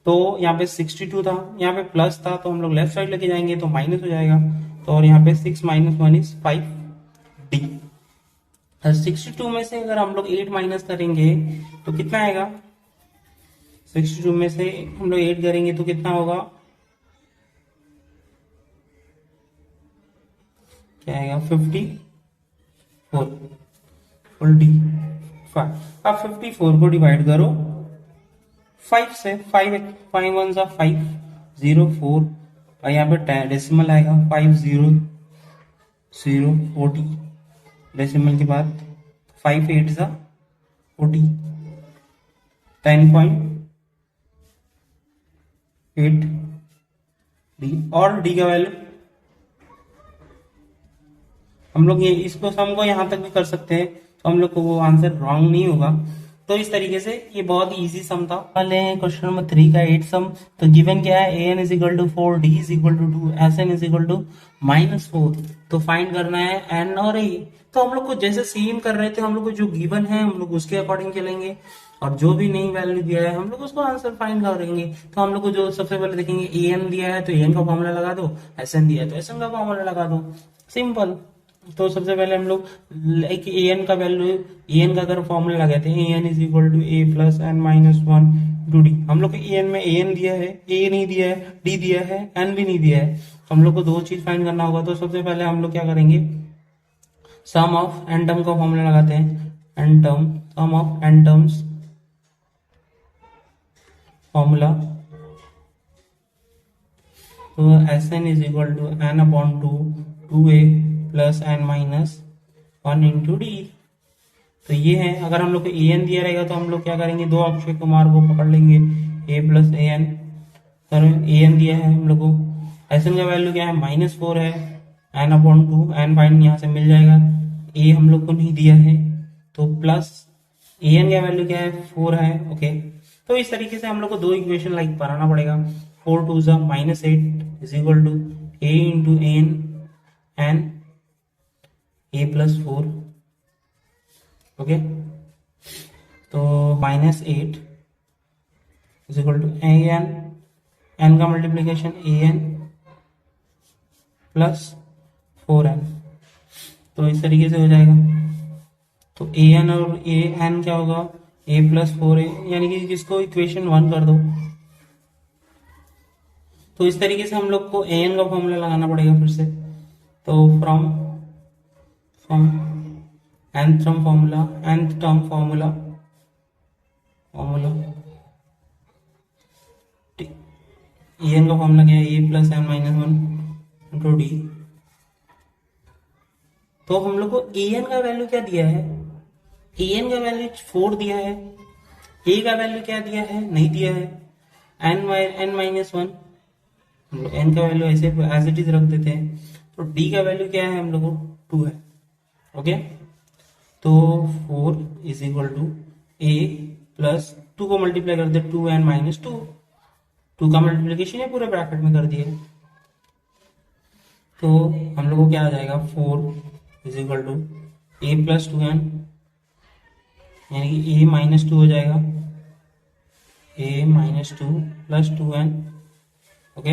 तो यहाँ पे 62 था, यहाँ पे प्लस था, तो हम लोग लेफ्ट साइड लेके जाएंगे तो माइनस हो जाएगा, तो और यहाँ पे 6 - 1 इज 5d। 62 में से अगर हम लोग 8 माइनस करेंगे तो कितना आएगा, 62 में से हम लोग 8 करेंगे तो कितना होगा, क्या आएगा, 54 फुल डी 5। अब 54 को डिवाइड करो 5 से, 5 1 = 5 0 4, और यहाँ पे डेसिमल आएगा 5 0 0 40, डेसिमल के बाद 5 8 सा 40, 10.8 डी। और डी का वैल्यू हम लोग ये इसको सम को यहां तक भी कर सकते हैं, तो हम लोग को वो आंसर रॉन्ग नहीं होगा। तो इस तरीके से ये बहुत इजी सम था। वाले हैं क्वेश्चन नंबर 3 का 8 सम। तो गिवन क्या है, a n is equal to 4, d is equal to 2, s N is equal to -4। तो फाइंड करना है एन और ए। तो हम लोग को जैसे सेम कर रहे थे, हम लोग को जो गिवन है हम लोग उसके अकॉर्डिंग चलेंगे, और जो भी नई वैल्यू दिया है हम लोग उसको आंसर फाइंड करेंगे। तो हम लोग को जो सबसे पहले देखेंगे, ए एन दिया है तो ए एन का फॉर्मूला लगा दो, एस एन दिया है तो एस एन का फॉर्मूला लगा दो, सिंपल। तो सबसे पहले हम लोग लाइक ए एन का वैल्यू, ए एन का अगर फॉर्मूला लगाते हैं, a n is equal to A plus N minus 1 two d. हम लोग को ए एन में ए एन दिया है, ए नहीं दिया है, डी दिया है, एन भी नहीं दिया है। तो हम लोग को दो चीज फाइंड करना होगा। तो सबसे पहले हम लोग क्या करेंगे, सम ऑफ एन टर्म का फॉर्मूला लगाते हैं, n term, sum of n terms formula. तो s N is equal to N upon 2 a plus N minus 1 into D. तो ये है, अगर हम लोग को ए एन दिया रहेगा तो हम लोग क्या करेंगे, दो अक्षय कुमार को पकड़ लेंगे, ए plus a N. Sir A N दिया है हम लोग को, एस एन का वैल्यू क्या है, -4 है, एन अपॉन 2, एन फाइंड यहाँ से मिल जाएगा। ए हम लोग को नहीं दिया है, तो प्लस ए एन का वैल्यू क्या है, 4 है, ओके। तो इस तरीके से हम लोग को दो इक्वेशन लाइक बनाना पड़ेगा। 4 2 -8 is equal to A into N A plus 4, okay. तो -8 is equal to A N का multiplication A N plus 4n। तो इस तरीके से हो जाएगा। तो ए एन और ए एन क्या होगा, ए प्लस 4 ए, यानी कि इसको इक्वेशन 1 कर दो। तो इस तरीके से हम लोग को ए एन का फॉर्मूला लगाना पड़ेगा फिर से। तो from nth term formula en का फॉर्मूला क्या है, a plus N minus 1 into D. तो हम लोग को ए एन का वैल्यू क्या दिया है, ए एन का वैल्यू 4 दिया है, ए का वैल्यू क्या दिया है, नहीं दिया है, एन माइनस 1। हम लोग एन का वैल्यू ऐसे एज इट इज रख देते हैं। तो डी का वैल्यू क्या है, हम लोग को 2 है, ओके। तो 4 is equal to A plus 2 को मल्टीप्लाई कर दे, 2n माइनस 2 का मल्टीप्लीकेशन है पूरे ब्रैकेट में कर दिया। तो हम लोग को क्या आ जाएगा, 4 is equal to A plus 2n, यानी कि ए माइनस 2 हो जाएगा, ए माइनस 2 प्लस 2n, ओके।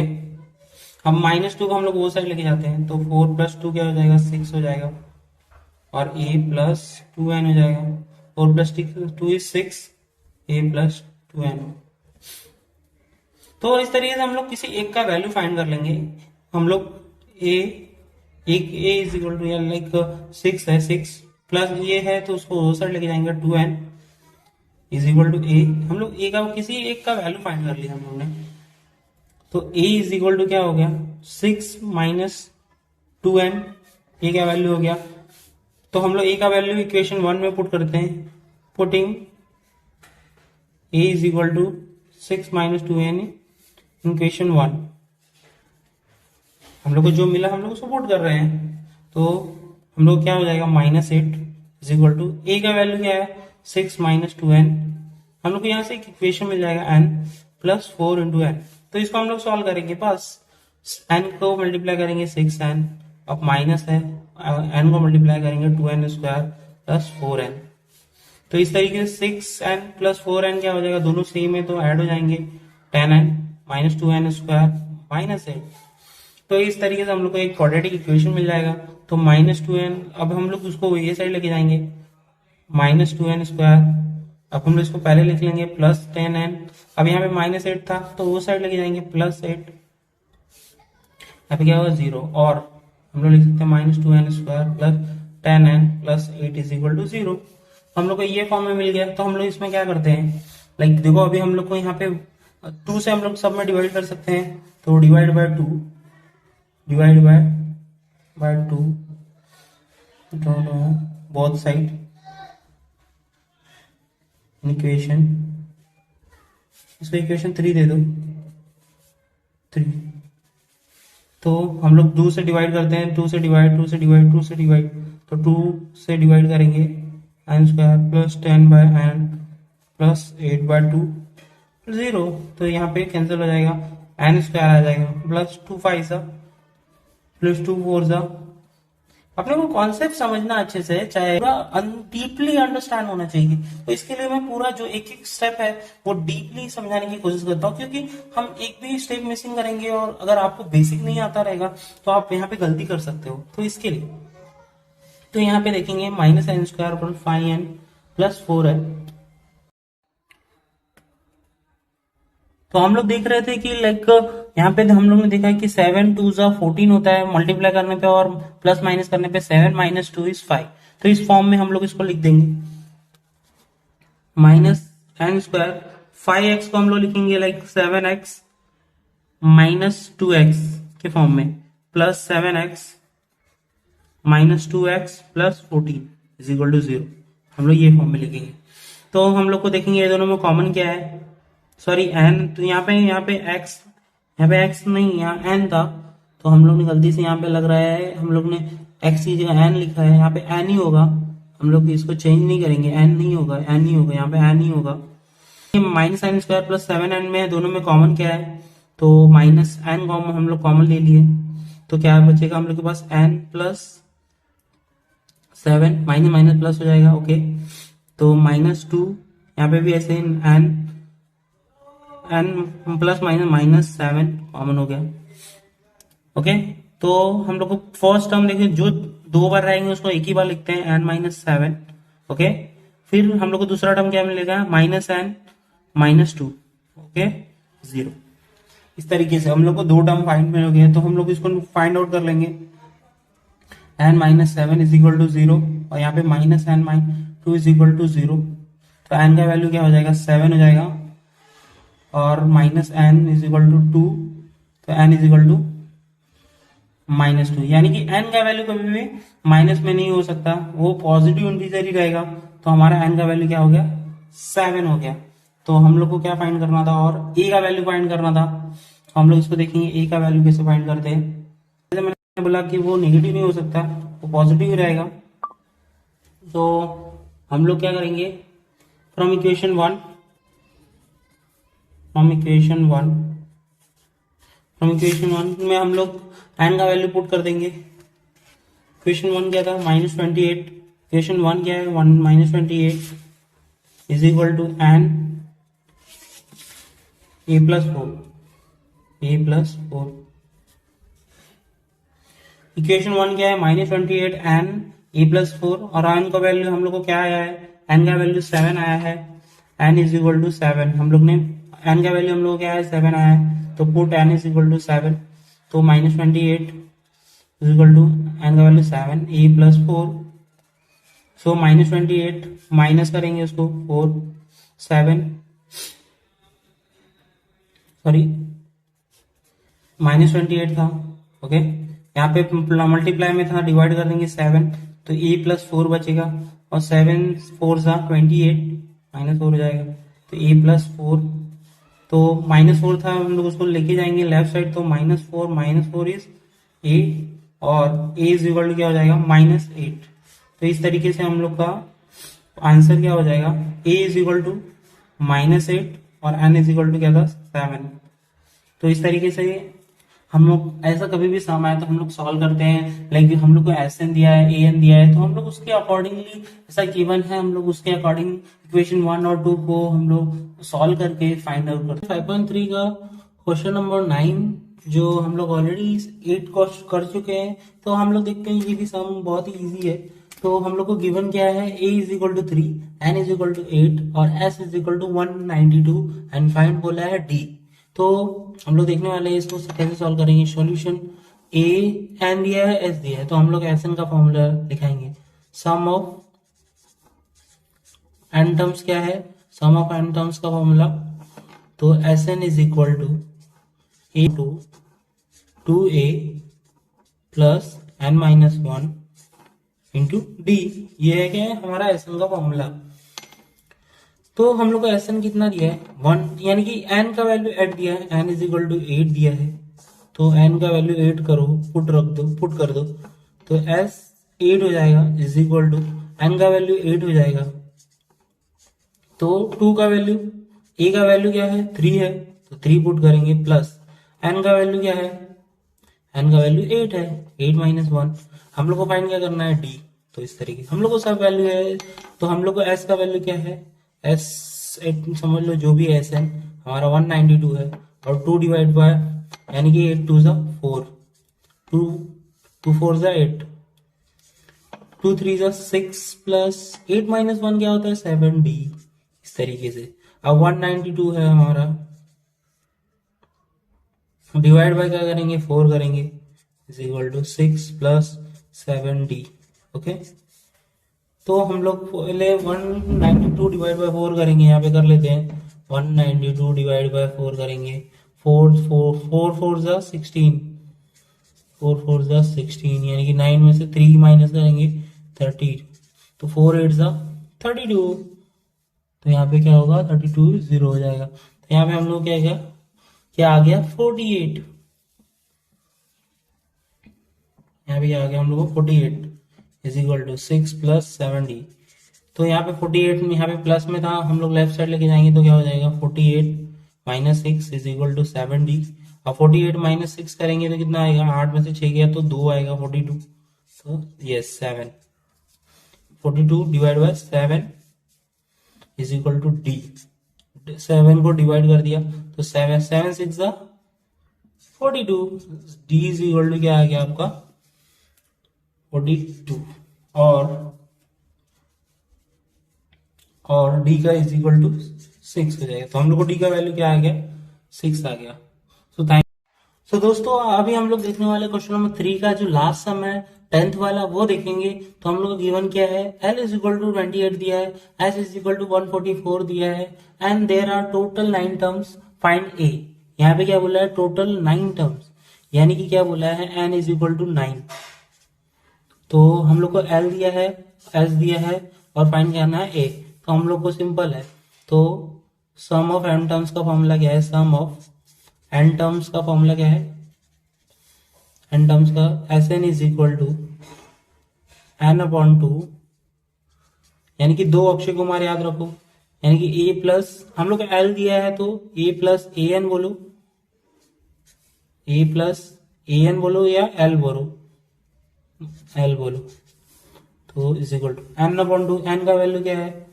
हम -2 को हम लोग वो साइड लेके जाते हैं, तो 4 प्लस 2 क्या हो जाएगा, 6 हो जाएगा, और a प्लस 2n हो जाएगा। 4 plus 2 is 6, a plus 2n। तो इस तरीके से हम लोग किसी एक का वैल्यू फाइंड कर लेंगे। हम लोग a is equal to like 6 है, 6 प्लस ये है तो उसको वो साइड लेके जाएंगे, 2n is equal to a। हम लोग a का किसी एक का वैल्यू फाइंड कर लिया हम लोग ने। तो a इज इक्वल टू क्या हो गया, 6 माइनस 2n, a का वैल्यू हो गया। तो हम लोग a का वैल्यू इक्वेशन 1 में पुट करते हैं, putting a is equal to 6 minus 2n equation 1। हम लोग को जो मिला हम लोग उसको पुट कर रहे हैं। तो हम लोग क्या हो जाएगा, -8 इज इक्वल टू a का वैल्यू क्या है, 6 माइनस 2n। हम लोग को यहाँ से एक इक्वेशन मिल जाएगा n प्लस 4 इंटू एन। तो इसको हम लोग सॉल्व करेंगे, बस n को मल्टीप्लाई करेंगे 6n, अब माइनस है, n को मल्टीप्लाई करेंगे 2n स्क्वायर प्लस 4n। तो इस तरीके से 6n प्लस 4n क्या हो जाएगा, दोनों सेम है तो ऐड हो जाएंगे, 10n minus 2n square minus 8। तो इस तरीके से हम लोग को एक क्वाड्रेटिक इक्वेशन मिल जाएगा। तो -2n, अब हम लोग उसको ये साइड लेके जाएंगे, -2n स्क्वायर। अब हम लोग इसको पहले लिख लेंगे प्लस 10n, अब यहाँ पे -8 था तो वो साइड लेके जाएंगे प्लस 8, यहाँ पे क्या होगा 0, और हम लोग लिख सकते हैं -2n square plus 10n plus 8 is equal to 0। हम लोग को ये फॉर्म में मिल गया। तो हम लोग इसमें क्या करते हैं, लाइक देखो अभी हम लोग को यहाँ पे 2 से हम लोग सब में डिवाइड कर सकते हैं। तो डिवाइड बाय 2 तो बोथ साइड इक्वेशन, इसको इक्वेशन 3 दे दो, 3। तो हम लोग 2 से डिवाइड करते हैं, 2 से डिवाइड, 2 से डिवाइड, 2 से डिवाइड, तो 2 से डिवाइड करेंगे N square plus 10 by N plus 8 by 2 0। तो यहाँ पे कैंसिल हो जाएगा, एन स्क्वायर आ जाएगा प्लस 2 5 सा प्लस 2 4 सा। अपने को कॉन्सेप्ट समझना अच्छे से, चाहे पूरा डीपली अंडरस्टैंड होना चाहिए। तो इसके लिए मैं पूरा जो एक एक स्टेप है वो डीपली समझाने की कोशिश करता हूँ, क्योंकि हम एक भी स्टेप मिसिंग करेंगे और अगर आपको बेसिक नहीं आता रहेगा तो आप यहाँ पे गलती कर सकते हो। तो इसके लिए तो यहाँ पे देखेंगे माइनस एन स्क्वायर पर 5n प्लस 4 है। तो हम लोग देख रहे थे कि लाइक यहाँ पे हम लोग ने देखा है कि 7 2 14 होता है मल्टीप्लाई करने पे, और प्लस माइनस करने पे 7 माइनस 2 इज 5। तो इस फॉर्म में हम लोग इसको लिख देंगे, माइनस एन स्क्वायर 5x को हम लोग लिखेंगे लाइक 7x माइनस 2x के फॉर्म में, plus 7x minus 2x plus 14 is equal to 0। हम लोग ये फॉर्म में लिखेंगे। तो हम लोग को देखेंगे ये दोनों में कॉमन क्या है, सॉरी n, तो यहाँ पे x नहीं, यहाँ n था, तो हम लोग ने गलती से यहाँ पे लग रहा है हम लोग ने x की जगह n लिखा है, यहाँ पे n ही होगा। हम लोग इसको चेंज नहीं करेंगे, n नहीं होगा, n ही होगा, यहाँ पे n ही होगा। Minus N square plus 7n में दोनों में कॉमन क्या है, तो माइनस n कॉमन हम लोग कॉमन ले लिए, तो क्या बचेगा हम लोग के पास n plus 7, minus minus plus हो जाएगा, ओके। तो माइनस 2, यहाँ पे भी ऐसे n plus minus minus 7 common हो गया, ओके। तो हम लोग को फर्स्ट टर्म देखिए, जो 2 बार रहेंगे उसको एक ही बार लिखते हैं, n माइनस 7, ओके। फिर हम लोग को दूसरा टर्म क्या मिलेगा, माइनस n माइनस 2, ओके 0। इस तरीके से हम लोग को 2 टर्म फाइंड हो गए, तो हम लोग इसको फाइंड आउट कर लेंगे, n minus 7 is equal to 0, और यहाँ पे minus n minus 2 is equal to 0। तो n का वैल्यू क्या हो जाएगा, 7 हो जाएगा, और minus n is equal to 2, तो n is equal to minus 2, यानी कि n का वैल्यू कभी भी माइनस में नहीं हो सकता, वो पॉजिटिव इंटीजर ही रहेगा। तो हमारा n का वैल्यू क्या हो गया, 7 हो गया। तो हम लोग को क्या फाइंड करना था, और a का वैल्यू फाइंड करना था। तो हम लोग इसको देखेंगे a का वैल्यू कैसे फाइंड करते हैं। जैसे मैंने बोला कि वो नेगेटिव नहीं हो सकता, वो पॉजिटिव ही रहेगा। तो हम लोग क्या करेंगे, फ्रॉम इक्वेशन 1 में हम लोग n का वैल्यू पुट कर देंगे। इक्वेशन 1 क्या था, माइनस 28, इक्वेशन 1 क्या है, minus 28 is equal to n a plus 4। Equation 1 क्या है, माइनस 28 n a प्लस 4, और n का वैल्यू हम लोग को क्या आया है, n का वैल्यू 7 आया है, n इज इक्वल टू 7। हम लोग ने n का वैल्यू हम लोग क्या है, 7 आया है, तो put n is equal to 7। तो minus 28 is equal to n का value 7 a plus 4। So minus 28 minus करेंगे उसको 4 7, सॉरी माइनस 28 था, ओके। यहाँ पे मल्टीप्लाई में था, डिवाइड कर देंगे 7, तो a प्लस 4 बचेगा, और 7 4 सा 28 माइनस 4 हो जाएगा, तो a प्लस 4। तो माइनस 4 था, हम लोग उसको लेके जाएंगे लेफ्ट साइड, तो माइनस 4 इज a, और a इज इक्वल टू क्या हो जाएगा, माइनस 8। तो इस तरीके से हम लोग का आंसर क्या हो जाएगा, a is equal to minus 8 और n इज इक्वल टू क्या था, 7। तो इस तरीके से हम लोग ऐसा कभी भी सम आए तो हम लोग सॉल्व करते हैं। लाइक हम लोग को एस एन दिया है, ए एन दिया है, तो हम लोग उसके अकॉर्डिंगली ऐसा गिवन है, हम लोग उसके अकॉर्डिंग इक्वेशन 1 और 2 को हम लोग सॉल्व करके फाइंड आउट करते हैं। 5.3 का क्वेश्चन नंबर 9 जो हम लोग ऑलरेडी 8 कर चुके हैं, तो हम लोग देखते हैं ये भी सम बहुत ही ईजी है। तो हम लोग को गिवन क्या है, a is equal to 3, n is equal to 8 और s is equal to 192 and find बोला है d। तो हम लोग देखने वाले हैं इसको कैसे सॉल्व करेंगे। सॉल्यूशन a n दिया है, s दिया है, तो हम लोग sn का फॉर्मूला लिखाएंगे। सम ऑफ n टर्म्स क्या है, सम ऑफ n टर्म्स का फॉर्मूला, तो sn is equal to a two 2a plus n minus 1 into D. ये है क्या है हमारा एसएन का फॉर्मूला। तो हम लोग को एसएन कितना दिया है 1, यानी कि एन का वैल्यू 8 दिया है, एन इज इक्वल टू 8 दिया है। तो एन का वैल्यू 8 करो, पुट रख दो, पुट कर दो, तो एस 8 हो जाएगा इज इक्वल टू एन का वैल्यू 8 हो जाएगा। तो 2 का वैल्यू, ए का वैल्यू क्या है 3 है, तो 3 पुट करेंगे, प्लस एन का वैल्यू क्या है, एन का वैल्यू 8 है, 8 माइनस 1। हम लोग को फाइंड क्या करना है डी। तो इस तरीके हम लोग को सब वैल्यू है, तो हम लोग को एस का वैल्यू क्या है, एस समझ लो जो भी एस है हमारा 192 है, और 2 डिवाइड बाय यानी कि 8 2 4, 2 2 4 8, 2 3 6 प्लस 8 माइनस 1 क्या होता है 7 डी। इस तरीके से अब 192 है हमारा, डिवाइड बाय क्या करेंगे 4 करेंगे, is equal to 6 plus 7 D. Okay, तो हम लोग पहले 192 डिवाइड बाय 4 करेंगे, यहाँ पे कर लेते हैं 192 डिवाइड बाय 4 करेंगे, 4 4 4 4 जा 16, 4 4 जा 16, यानी कि 9 में से 3 माइनस करेंगे 30, तो 4 8 जा 32, तो यहाँ पे क्या होगा 32 0 हो जाएगा। तो यहाँ पे हम लोग क्या आ गया 48, यहाँ पे क्या आ गया हम लोग को 48 is equal to 6 plus 7 D. तो यहाँ पे 48 में, यहाँ पे प्लस में था, हम लोग लेफ्ट साइड लेके जाएंगे तो क्या हो जाएगा 48 minus 6 is equal to 7 D. अब 48 माइनस 6 करेंगे तो कितना आएगा, 8 में से 6 गया तो 2 आएगा 42, तो yes 7, 42 divide by 7 is equal to D. 7 को डिवाइड कर दिया तो 7 7 6 42, डी इज इक्वल टू क्या आ गया आपका 42, और डी का इज इक्वल टू 6 हो जाएगा। तो हम लोग को डी का वैल्यू क्या आ गया 6 आ गया। सो दोस्तों अभी हम लोग देखने वाले क्वेश्चन नंबर 3 का जो लास्ट सम है 10th वाला वो देखेंगे। तो हम लोग को गिवन क्या है, L इज इक्वल टू 28 दिया है, S इज इक्वल टू 144 दिया है, and there are total 9 terms, find A। यहाँ पे क्या बोला है टोटल 9 टर्म्स, यानी कि क्या बोला है n इज इक्वल टू 9। तो हम लोग को L दिया है, S दिया है, और फाइंड करना है A। तो हम लोग को सिंपल है, तो सम ऑफ n टर्म्स का फॉर्मूला क्या है, सम ऑफ n टर्म्स का फॉर्मूला क्या है, n टर्म्स का Sn is equal to n upon 2, यानी कि 2 अक्षय कुमार याद रखो, यानी कि a प्लस, हम लोग को L दिया है तो a प्लस ए एन बोलो, a प्लस ए एन बोलो या L बोलो, L बोलो, तो is equal to n upon 2, n का वैल्यू क्या है,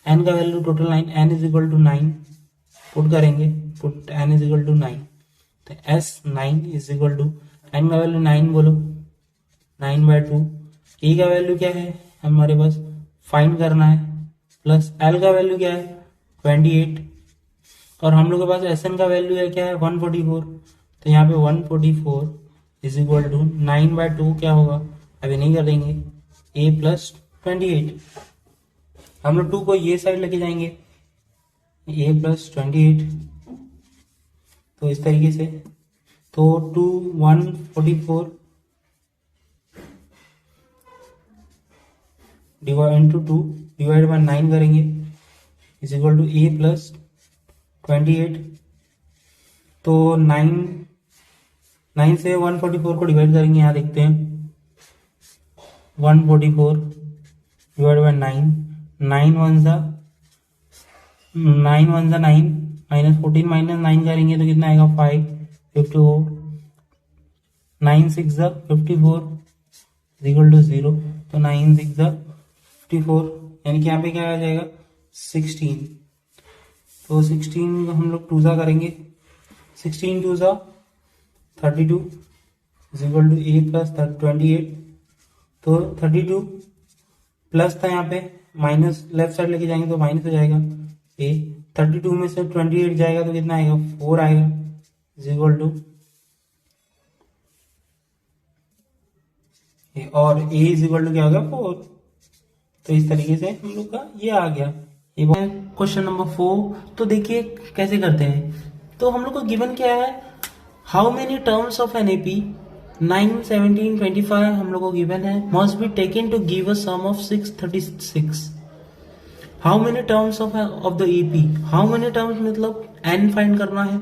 n का value total 9, n is equal to 9, put करेंगे, put n is equal to 9, तो s 9 is equal to n का वैल्यू 9 बोलो, 9/2, e का वैल्यू क्या है हमारे पास फाइंड करना है, प्लस l का वैल्यू क्या है 28, और हम लोग के पास sn का वैल्यू है क्या है 144, तो यहाँ पे 144 इज इक्वल टू 9/2 क्या होगा, अभी नहीं करेंगे, a प्लस 28, हम लोग 2 को ये साइड लेके जाएंगे, a प्लस 28, तो इस तरीके से, तो 2 144 डिवाइड इंटू 2 डिवाइड बाय 9 करेंगे, is equal to a plus 28, तो 9 से 144 को डिवाइड करेंगे, यहाँ देखते हैं 144 डिवाइड बाय 9, 9 1 जा 9 माइनस 14 माइनस 9 करेंगे तो कितना आएगा 5 54, 9 6 जा 54 इक्वल टू 0, तो 9 6 जा 54, यानी कि यहाँ पे क्या आ जाएगा 16, तो 16 को हम लोग 2 जा करेंगे, 16 2 जा 32 is equal to a plus 28, तो 32 प्लस था यहाँ पे, माइनस लेफ्ट साइड लेके जाएंगे तो माइनस हो जाएगा, a 32 में से 28 जाएगा तो कितना आएगा 4 आएगा, इज इक्वल टू, और a इज इक्वल टू क्या हो गया 4। तो इस तरीके से हम लोग का ये आ गया। ये क्वेश्चन नंबर 4। तो देखिए कैसे करते हैं। तो हम लोग को गिवन क्या है, how many terms of an AP 9, 17, 25 हम लोग को गिवन है, must be taken to give a sum of 636। How many terms of the AP, how many terms मतलब n फाइंड करना है।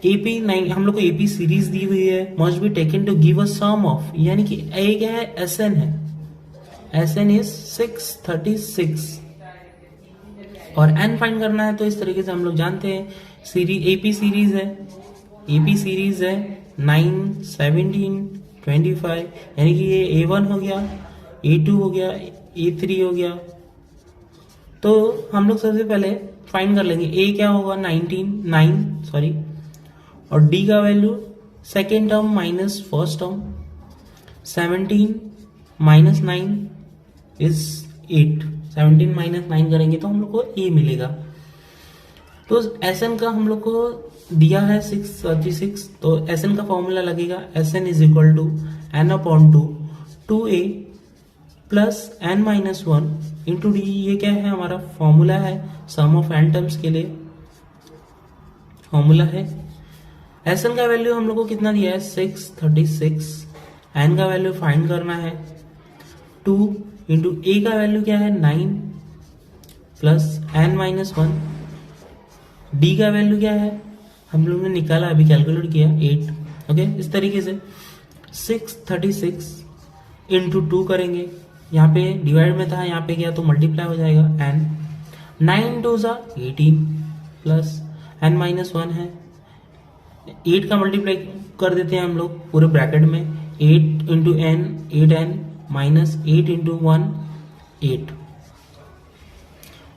एपी 9 हम लोग को एपी सीरीज दी हुई है, must be taken to give a sum of, यानी कि ए क्या है, एसएन है, एसएन इज 636 और n फाइंड करना है। तो इस तरीके से हम लोग जानते हैं सीरीज एपी सीरीज है, एपी सीरीज है 9, 17, 25, यानी कि ये A1 हो गया, A2 हो गया, A3 हो गया। तो हम लोग सबसे पहले फाइंड कर लेंगे A क्या होगा, 9 और D का value second term minus first term, 17 minus 9 is 8, 17 minus 9 करेंगे तो हम लोग को A मिलेगा। तो Sn का हम लोग को दिया है 636, तो Sn का फॉर्मूला लगेगा Sn is equal to n upon 2a plus n minus 1 into D. ये क्या है, हमारा फॉर्मूला है सम ऑफ n टर्म्स के लिए, फॉर्मूला है। Sn का वैल्यू हम लोग को कितना दिया है, 636, n का वैल्यू फाइंड करना है 2 इंटू a का वैल्यू क्या है 9 प्लस n माइनस 1, d का वैल्यू क्या है हम लोग ने निकाला, अभी कैलकुलेट किया 8। ओके, इस तरीके से 636 इंटू 2 करेंगे, यहाँ पे डिवाइड में था, यहाँ पे गया तो मल्टीप्लाई हो जाएगा n, 9 2 ज़ा 18 प्लस n माइनस 1 है, 8 का मल्टीप्लाई कर देते हैं हम लोग पूरे ब्रैकेट में, 8 into n 8n minus 8 into 1 8।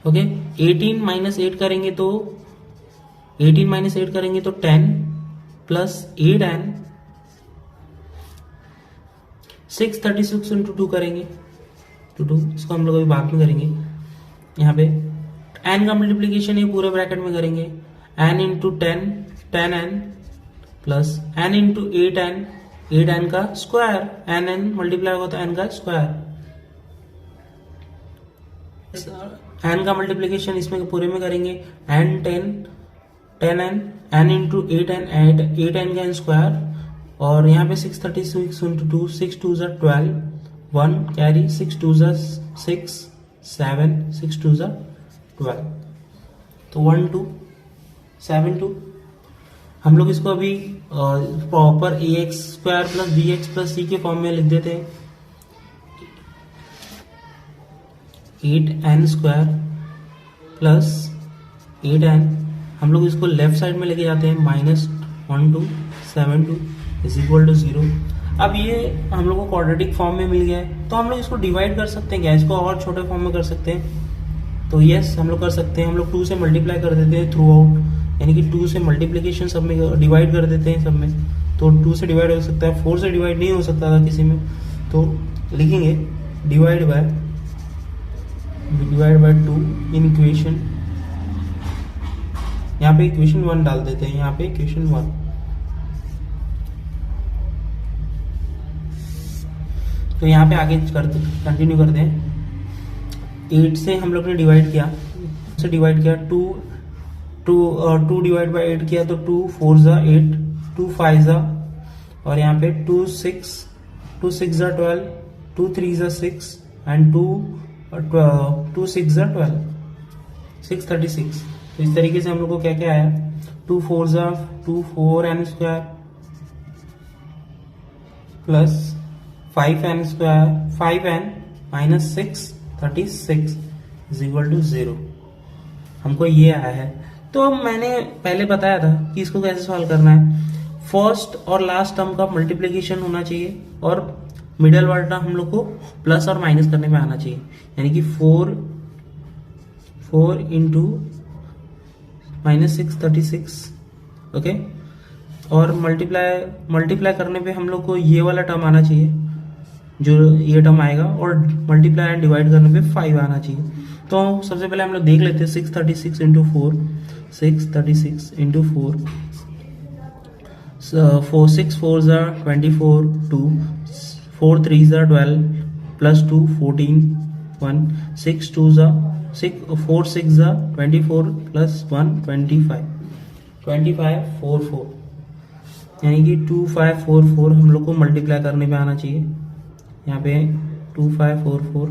Okay, 18 minus 8 करेंगे तो 18 माइनस 8 करेंगे तो 10 प्लस 8n, 636 इंटू 2 करेंगे तो 2, इसको हम लोग अभी बाद में करेंगे। यहाँ पे n का मल्टीप्लीकेशन ये पूरे ब्रैकेट में करेंगे, n into 10 10n plus n into 8n 8n का स्क्वायर, n मल्टीप्लाई होगा तो n का स्क्वायर, n का मल्टीप्लीकेशन इसमें पूरे में करेंगे, n 10n n into 8n 8n का स्क्वायर, और यहाँ पे 636 इंटू 2, 6 2 ज़ा 12, 1 कैरी, 6 2 ज़ा 6 7, 6 2 ज़ा 12, तो 1 2 7 2। हम लोग इसको अभी proper ax square plus bx plus c के फॉर्म में लिख देते हैं, 8n स्क्वायर प्लस 8n, हम लोग इसको लेफ्ट साइड में लेके जाते हैं, माइनस 1 2 7 2 इज इक्वल टू 0। अब ये हम लोग को क्वाड्रेटिक फॉर्म में मिल गया है, तो हम लोग इसको डिवाइड कर सकते हैं क्या, इसको और छोटे फॉर्म में कर सकते हैं, तो यस हम लोग कर सकते हैं। हम लोग 2 से मल्टीप्लाई कर देते हैं थ्रू आउट, यानी कि 2 से मल्टीप्लीकेशन सब में डिवाइड कर देते हैं सब में, तो 2 से डिवाइड हो सकता है, 4 से डिवाइड नहीं हो सकता था किसी में, तो लिखेंगे डिवाइड बाय 2 इन इक्वेशन, यहाँ पे इक्वेशन 1 डाल देते हैं, यहाँ पे इक्वेशन 1, तो यहाँ पे आगे कंटिन्यू करते हैं। 8 से हम लोग ने डिवाइड किया, 2 डिवाइड बाई 8 किया तो 2 4 ज़ा 8, 2 5 ज़ा, और यहाँ पे 2 6 ज़ा 12, 2 3 ज़ा 6 एंड 2 6 ज़ा 12, 636। तो इस तरीके से हम लोग को क्या क्या आया, 2 4 ज़ा 2 4n square plus 5n square 5n minus 636 is equal to 0, हमको ये आया है। तो मैंने पहले बताया था कि इसको कैसे सॉल्व करना है, फर्स्ट और लास्ट टर्म का मल्टीप्लिकेशन होना चाहिए और मिडल वाला हम लोग को प्लस और माइनस करने में आना चाहिए, यानी कि 4 इंटू माइनस 636। ओके, और मल्टीप्लाई करने पे हम लोग को ये वाला टर्म आना चाहिए, जो ये टर्म आएगा, और मल्टीप्लाई एंड डिवाइड करने पे 5 आना चाहिए। तो सबसे पहले हम लोग देख लेते हैं 636 इंटू 4, 636 इंटू 4, 6 4 ज़ा 24, 2 4 3 ज़ा 12 प्लस 2 14 1, 6 2 ज़ा 4 6 ज़ा 24 प्लस 1 25 4 4। यानी कि 2544 हम लोग को मल्टीप्लाई करने पे आना चाहिए। यहाँ पे 2544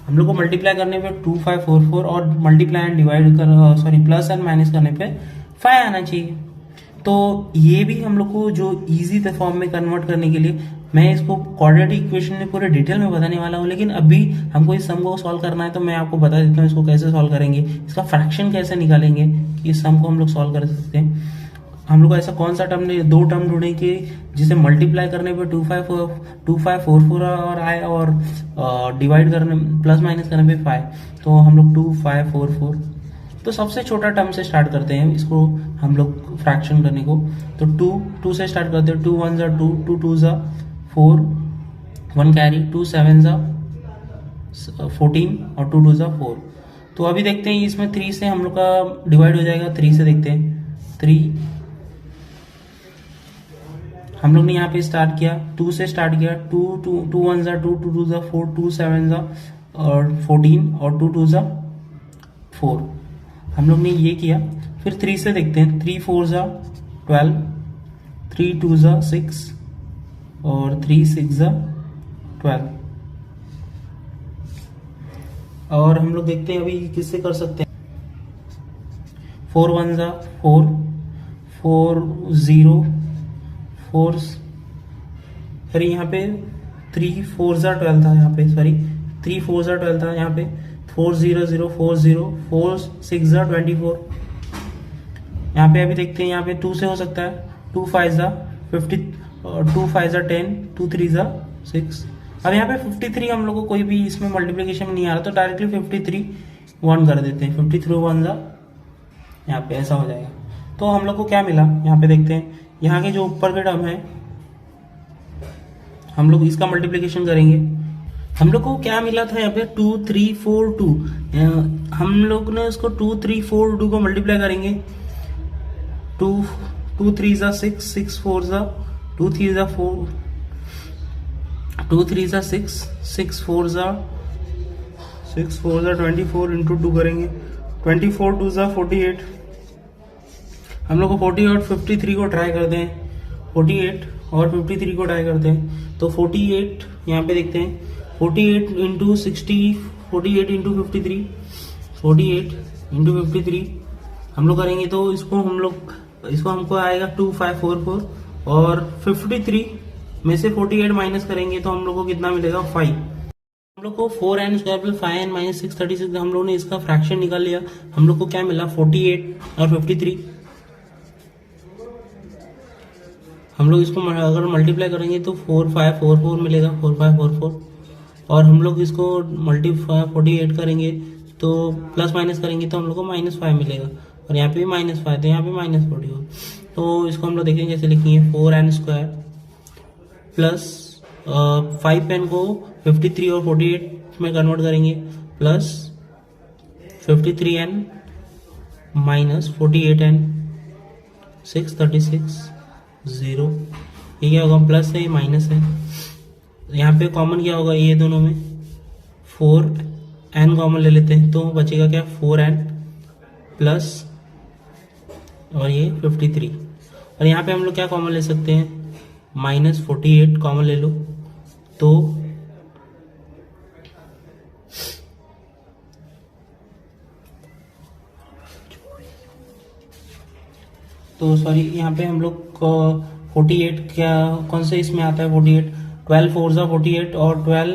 हम लोग को मल्टीप्लाई करने पे 2544 और मल्टीप्लाई एंड डिवाइड कर सॉरी प्लस एंड माइनस करने पे 5 आना चाहिए। तो ये भी हम लोग को जो इजी फॉर्म में कन्वर्ट करने के लिए मैं इसको क्वाड्रेटिक इक्वेशन में पूरे डिटेल में बताने वाला हूँ, लेकिन अभी हमको इस सम को सॉल्व करना है तो मैं आपको बता देता हूँ इसको कैसे सॉल्व करेंगे, इसका फ्रैक्शन कैसे निकालेंगे कि इस सम को हम लोग सॉल्व कर सकते हैं। हम लोग को ऐसा कौन सा टर्म दो टर्म ढूंढेंगे जिसे मल्टीप्लाई करने पे 2544 और आए और डिवाइड करने प्लस माइनस करने पे 5, तो हम लोग 2544। तो सबसे छोटा टर्म से स्टार्ट करते हैं इसको हम लोग फ्रैक्शन करने को। तो 2 से स्टार्ट करते हैं। 2 1 जा 2, 2 2 जा 4, 1 कैरी, 2 7 जा 14 और 2 2 जा 4। तो अभी देखते हैं इसमें 3 से हम लोग का डिवाइड हो जाएगा। 3 से देखते हैं। 3 हम लोग ने यहाँ पे स्टार्ट किया, 2 से स्टार्ट किया। 2 1 जा 2, 2 2 जा 4, 2 7 जा और 14 और 2 2 जा 4। हम लोग ने ये किया। फिर 3 से देखते हैं। 3 4 जा 12, 3 2 जा 6 और 3 6 जा 12। और हम लोग देखते हैं अभी किससे कर सकते हैं। 4 1 जा 4, 4 0 4, फिर यहाँ पे 3 4 जा 12 था यहाँ पे, सॉरी 3 4 जा 12 था यहाँ पे। 4 0 0 4 0 4 6 जा 24। यहाँ पे अभी देखते हैं यहाँ पे 2 से हो सकता है। 2 5 जा 50 और 2 5 जा 10, 2 3 जा 6। अब यहाँ पे 53 हम लोग को कोई भी इसमें मल्टीप्लिकेशन में नहीं आ रहा तो डायरेक्टली 53 1 कर देते हैं। 53 1 जा यहाँ पे ऐसा हो जाएगा। तो हम लोग को क्या मिला यहाँ पे देखते हैं। यहाँ के जो ऊपर के टर्म है हम लोग इसका मल्टीप्लिकेशन करेंगे। हम लोग को क्या मिला था यहाँ पे 2 3 4 2। हम लोग ने उसको 2 3 4 2 को मल्टीप्लाई करेंगे। 2 2 3 जा 6, 6 4 जा 2 3 जा 4, 2 3 जा 6, 6 4 जा 24 इंटू 2 करेंगे। 24 2 जा 48। हम लोग को 40 और 53 को ट्राई करते हैं। 48 और 53 को ट्राई करते हैं। तो 48 यहाँ पे देखते हैं। 48 इंटू 60, 48 इंटू 53, 48 इंटू 53 हम लोग करेंगे तो इसको हमको आएगा 2544 और 53 में से 48 माइनस करेंगे तो हम लोग को कितना मिलेगा 5। हम लोग को 4n square plus 5n minus 636 हम लोग ने इसका फ्रैक्शन निकाल लिया। हम लोग को क्या मिला 48 और 53। हम लोग इसको अगर मल्टीप्लाई करेंगे तो 4544 मिलेगा, 4544। और हम लोग इसको मल्टीप्लाई 48 करेंगे तो प्लस माइनस करेंगे तो हम लोग को -5 मिलेगा। और यहाँ पे भी -5 तो यहाँ पे -44। तो इसको हम लोग देखेंगे कैसे लिखेंगे। 4n स्क्वायर प्लस 5n को 53 और 48 में कन्वर्ट करेंगे प्लस 53n माइनस 48n 636 0। ये क्या होगा प्लस है माइनस है। यहाँ पे कॉमन क्या होगा ये दोनों में 4n कॉमन ले लेते हैं तो बचेगा क्या 4n प्लस और ये 53। और यहाँ पे हम लोग क्या कॉमन ले सकते हैं -48 कॉमन ले लो तो सॉरी यहाँ पे हम लोग 48 क्या कौन से इसमें आता है 48 12 4 जा 48 और 12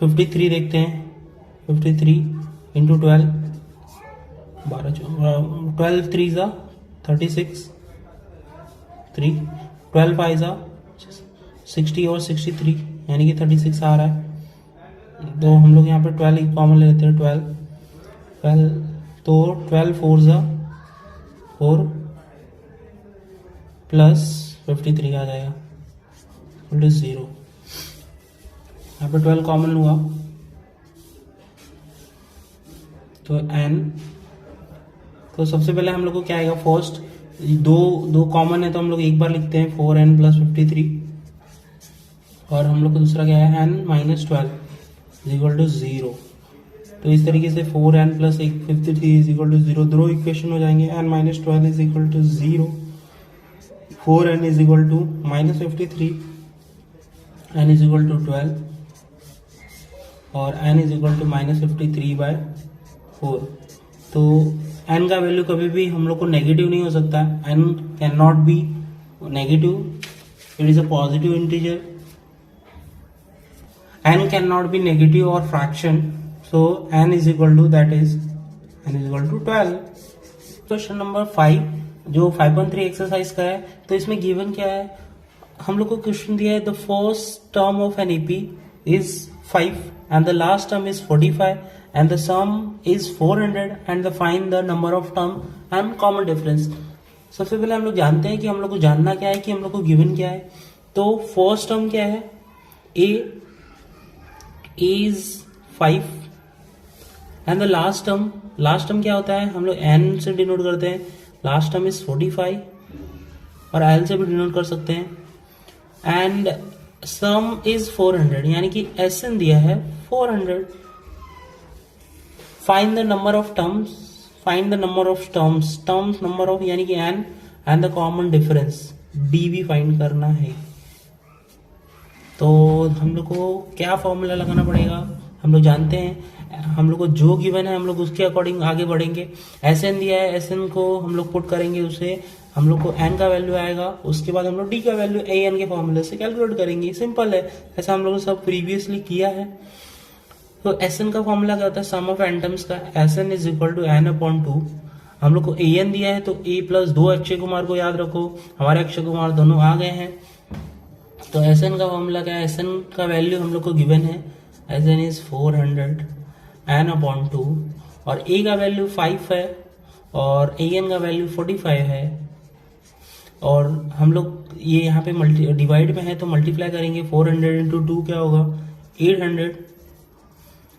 53 देखते हैं। 53 इंटू 12 12 3 जा 36 3 12 5 जा 60 और 63 यानी कि 36 आ रहा है। तो हम लोग यहाँ पे 12 कॉमन ले लेते हैं। 12 तो 12 4 जा 4 प्लस 53 आ जाएगा 0। यहाँ पे 12 कॉमन हुआ तो n। तो सबसे पहले हम लोग को क्या आएगा फर्स्ट दो कॉमन है तो हम लोग एक बार लिखते हैं 4n प्लस 53। और हम लोग को दूसरा क्या है n माइनस 12 इक्वल टू 0। तो इस तरीके से 4n plus 53 is equal to 0 दो इक्वेशन हो जाएंगे। n minus 12 is equal to 0। 4n is equal to -53, n is equal to 12 और n इज इक्वल टू -53/4। तो n का वैल्यू कभी भी हम लोग को नेगेटिव नहीं हो सकता, n can not be negative, it is a positive integer, n can not be negative और fraction, so n is equal to that is n is equal to 12। Question number 5 जो 5.3 एक्सरसाइज का है, तो इसमें given क्या है, हम लोग को क्वेश्चन दिया है the first term of an AP is 5 and the last term is 45 and the some is 400 and the find the number of term and common difference. सबसे पहले हम लोग जानते हैं कि हम लोग को जानना क्या है कि हम लोग को गिवन क्या है। तो फर्स्ट टर्म क्या है, a is 5 and the last term क्या होता है, हम लोग n से डिनोट करते हैं, लास्ट टर्म इज 45 और l से भी डिनोट कर सकते हैं, एंड सम इज 400 यानी कि Sn दिया है 400। Find the number of terms, terms number of यानी कि n and the common difference d भी फाइंड करना है। तो हम लोग को क्या फॉर्मूला लगाना पड़ेगा, हम लोग जानते हैं, हम लोग को जो गिवन है हम लोग उसके अकॉर्डिंग आगे बढ़ेंगे। Sn दिया है, Sn को हम लोग पुट करेंगे, उसे हम लोग को n का वैल्यू आएगा, उसके बाद हम लोग d का वैल्यू an के फॉर्मूले से कैलकुलेट करेंगे। सिंपल है, ऐसा हम लोगों ने सब प्रीवियसली किया है। तो Sn का फॉर्मूला क्या होता है, सम ऑफ n टर्म्स का, Sn is equal to n/2। हम लोग को an दिया है तो a प्लस 2 अक्षय कुमार को याद रखो, हमारे अक्षय कुमार दोनों आ गए हैं। तो Sn का फॉर्मूला क्या है, Sn का वैल्यू हम लोग को गिवन है, Sn इज 400 n/2 और a का वैल्यू 5 है और an का वैल्यू 45 है, और हम लोग ये यहाँ पे डिवाइड में है तो मल्टीप्लाई करेंगे, 400 इंटू 2 क्या होगा 800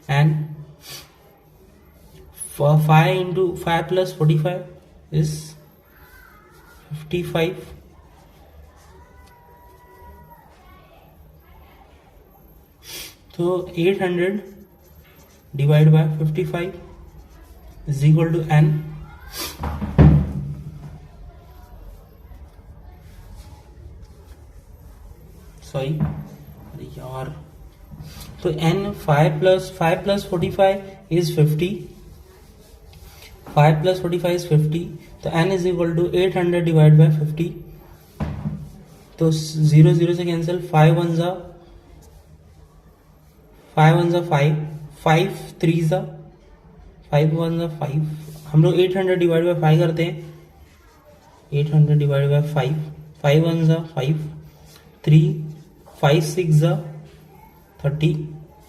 एंड 5 इंटू 5 प्लस 45 इज 55। तो 800 divide by 55 is equal to n। Sorry अरे यार, तो n 5 plus 45 is 50, 5 plus 45 is 50, तो n is equal to 800 divide by 50। तो 0 0 से कैंसिल, 5 1 जा 5 1 जा 5, 5 3 जा 5 1 जा 5। हम लोग 800 डिवाइड बाय 5 करते हैं, 800 डिवाइड बाय 5, 5 1 जा 5, 3 5 6 जा 30,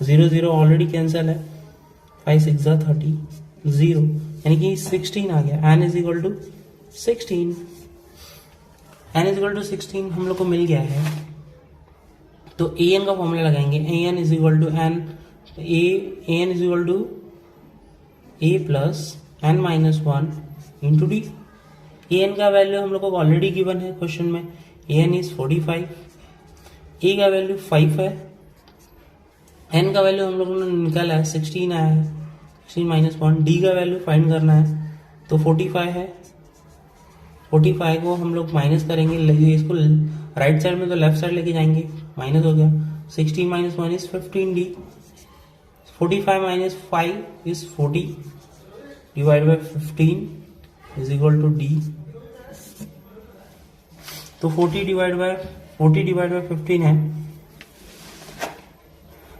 0 0 ऑलरेडी कैंसिल है, 5 6 जा 30, 0 यानी कि 16 आ गया। n is equal to 16, n is equal to 16 हम लोग को मिल गया है। तो an का फॉर्मूला लगाएंगे, an is equal to n, an is equal to a plus n minus 1 into D. an का वैल्यू हम लोग को ऑलरेडी गिवन है क्वेश्चन में, an इज 45, a का वैल्यू 5 है, n का वैल्यू हम लोगों ने निकाला है 16 आया है, 16 माइनस 1, d का वैल्यू फाइंड करना है तो 45 है, 45 को हम लोग माइनस करेंगे, इसको राइट साइड में तो लेफ्ट साइड लेके जाएंगे, माइनस हो गया, 16 minus 1 is 15d, 45 minus 5 is 40 divide by 15 is equal to d। तो 40 डिवाइड बाय 15 है,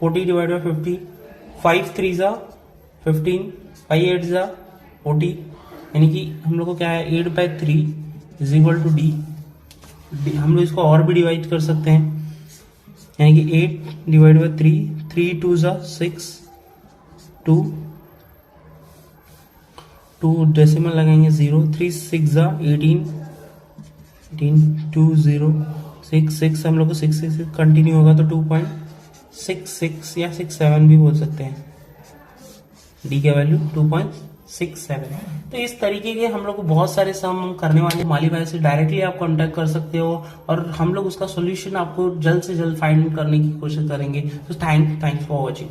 40 डिवाइड बाय 50, 5 3 जा 15, 5 8 जा 40, यानी कि हम लोग को क्या है 8/3 इज इक्वल टू डी। हम लोग इसको और भी डिवाइड कर सकते हैं, यानी कि 8 डिवाइड बाय 3, 3 2 जा 6, 2 डेसिमल लगाएंगे 0, 3 6 जा 18, 2 0 6 6 हम लोग को 6 6 कंटिन्यू होगा तो 2.66 या 67 भी बोल सकते हैं, डी का वैल्यू 2.67। तो इस तरीके के हम लोग को बहुत सारे सम करने वाले, माली भाई से डायरेक्टली आप कांटेक्ट कर सकते हो और हम लोग उसका सॉल्यूशन आपको जल्द से जल्द फाइंड करने की कोशिश करेंगे। तो थैंक्स फॉर वॉचिंग।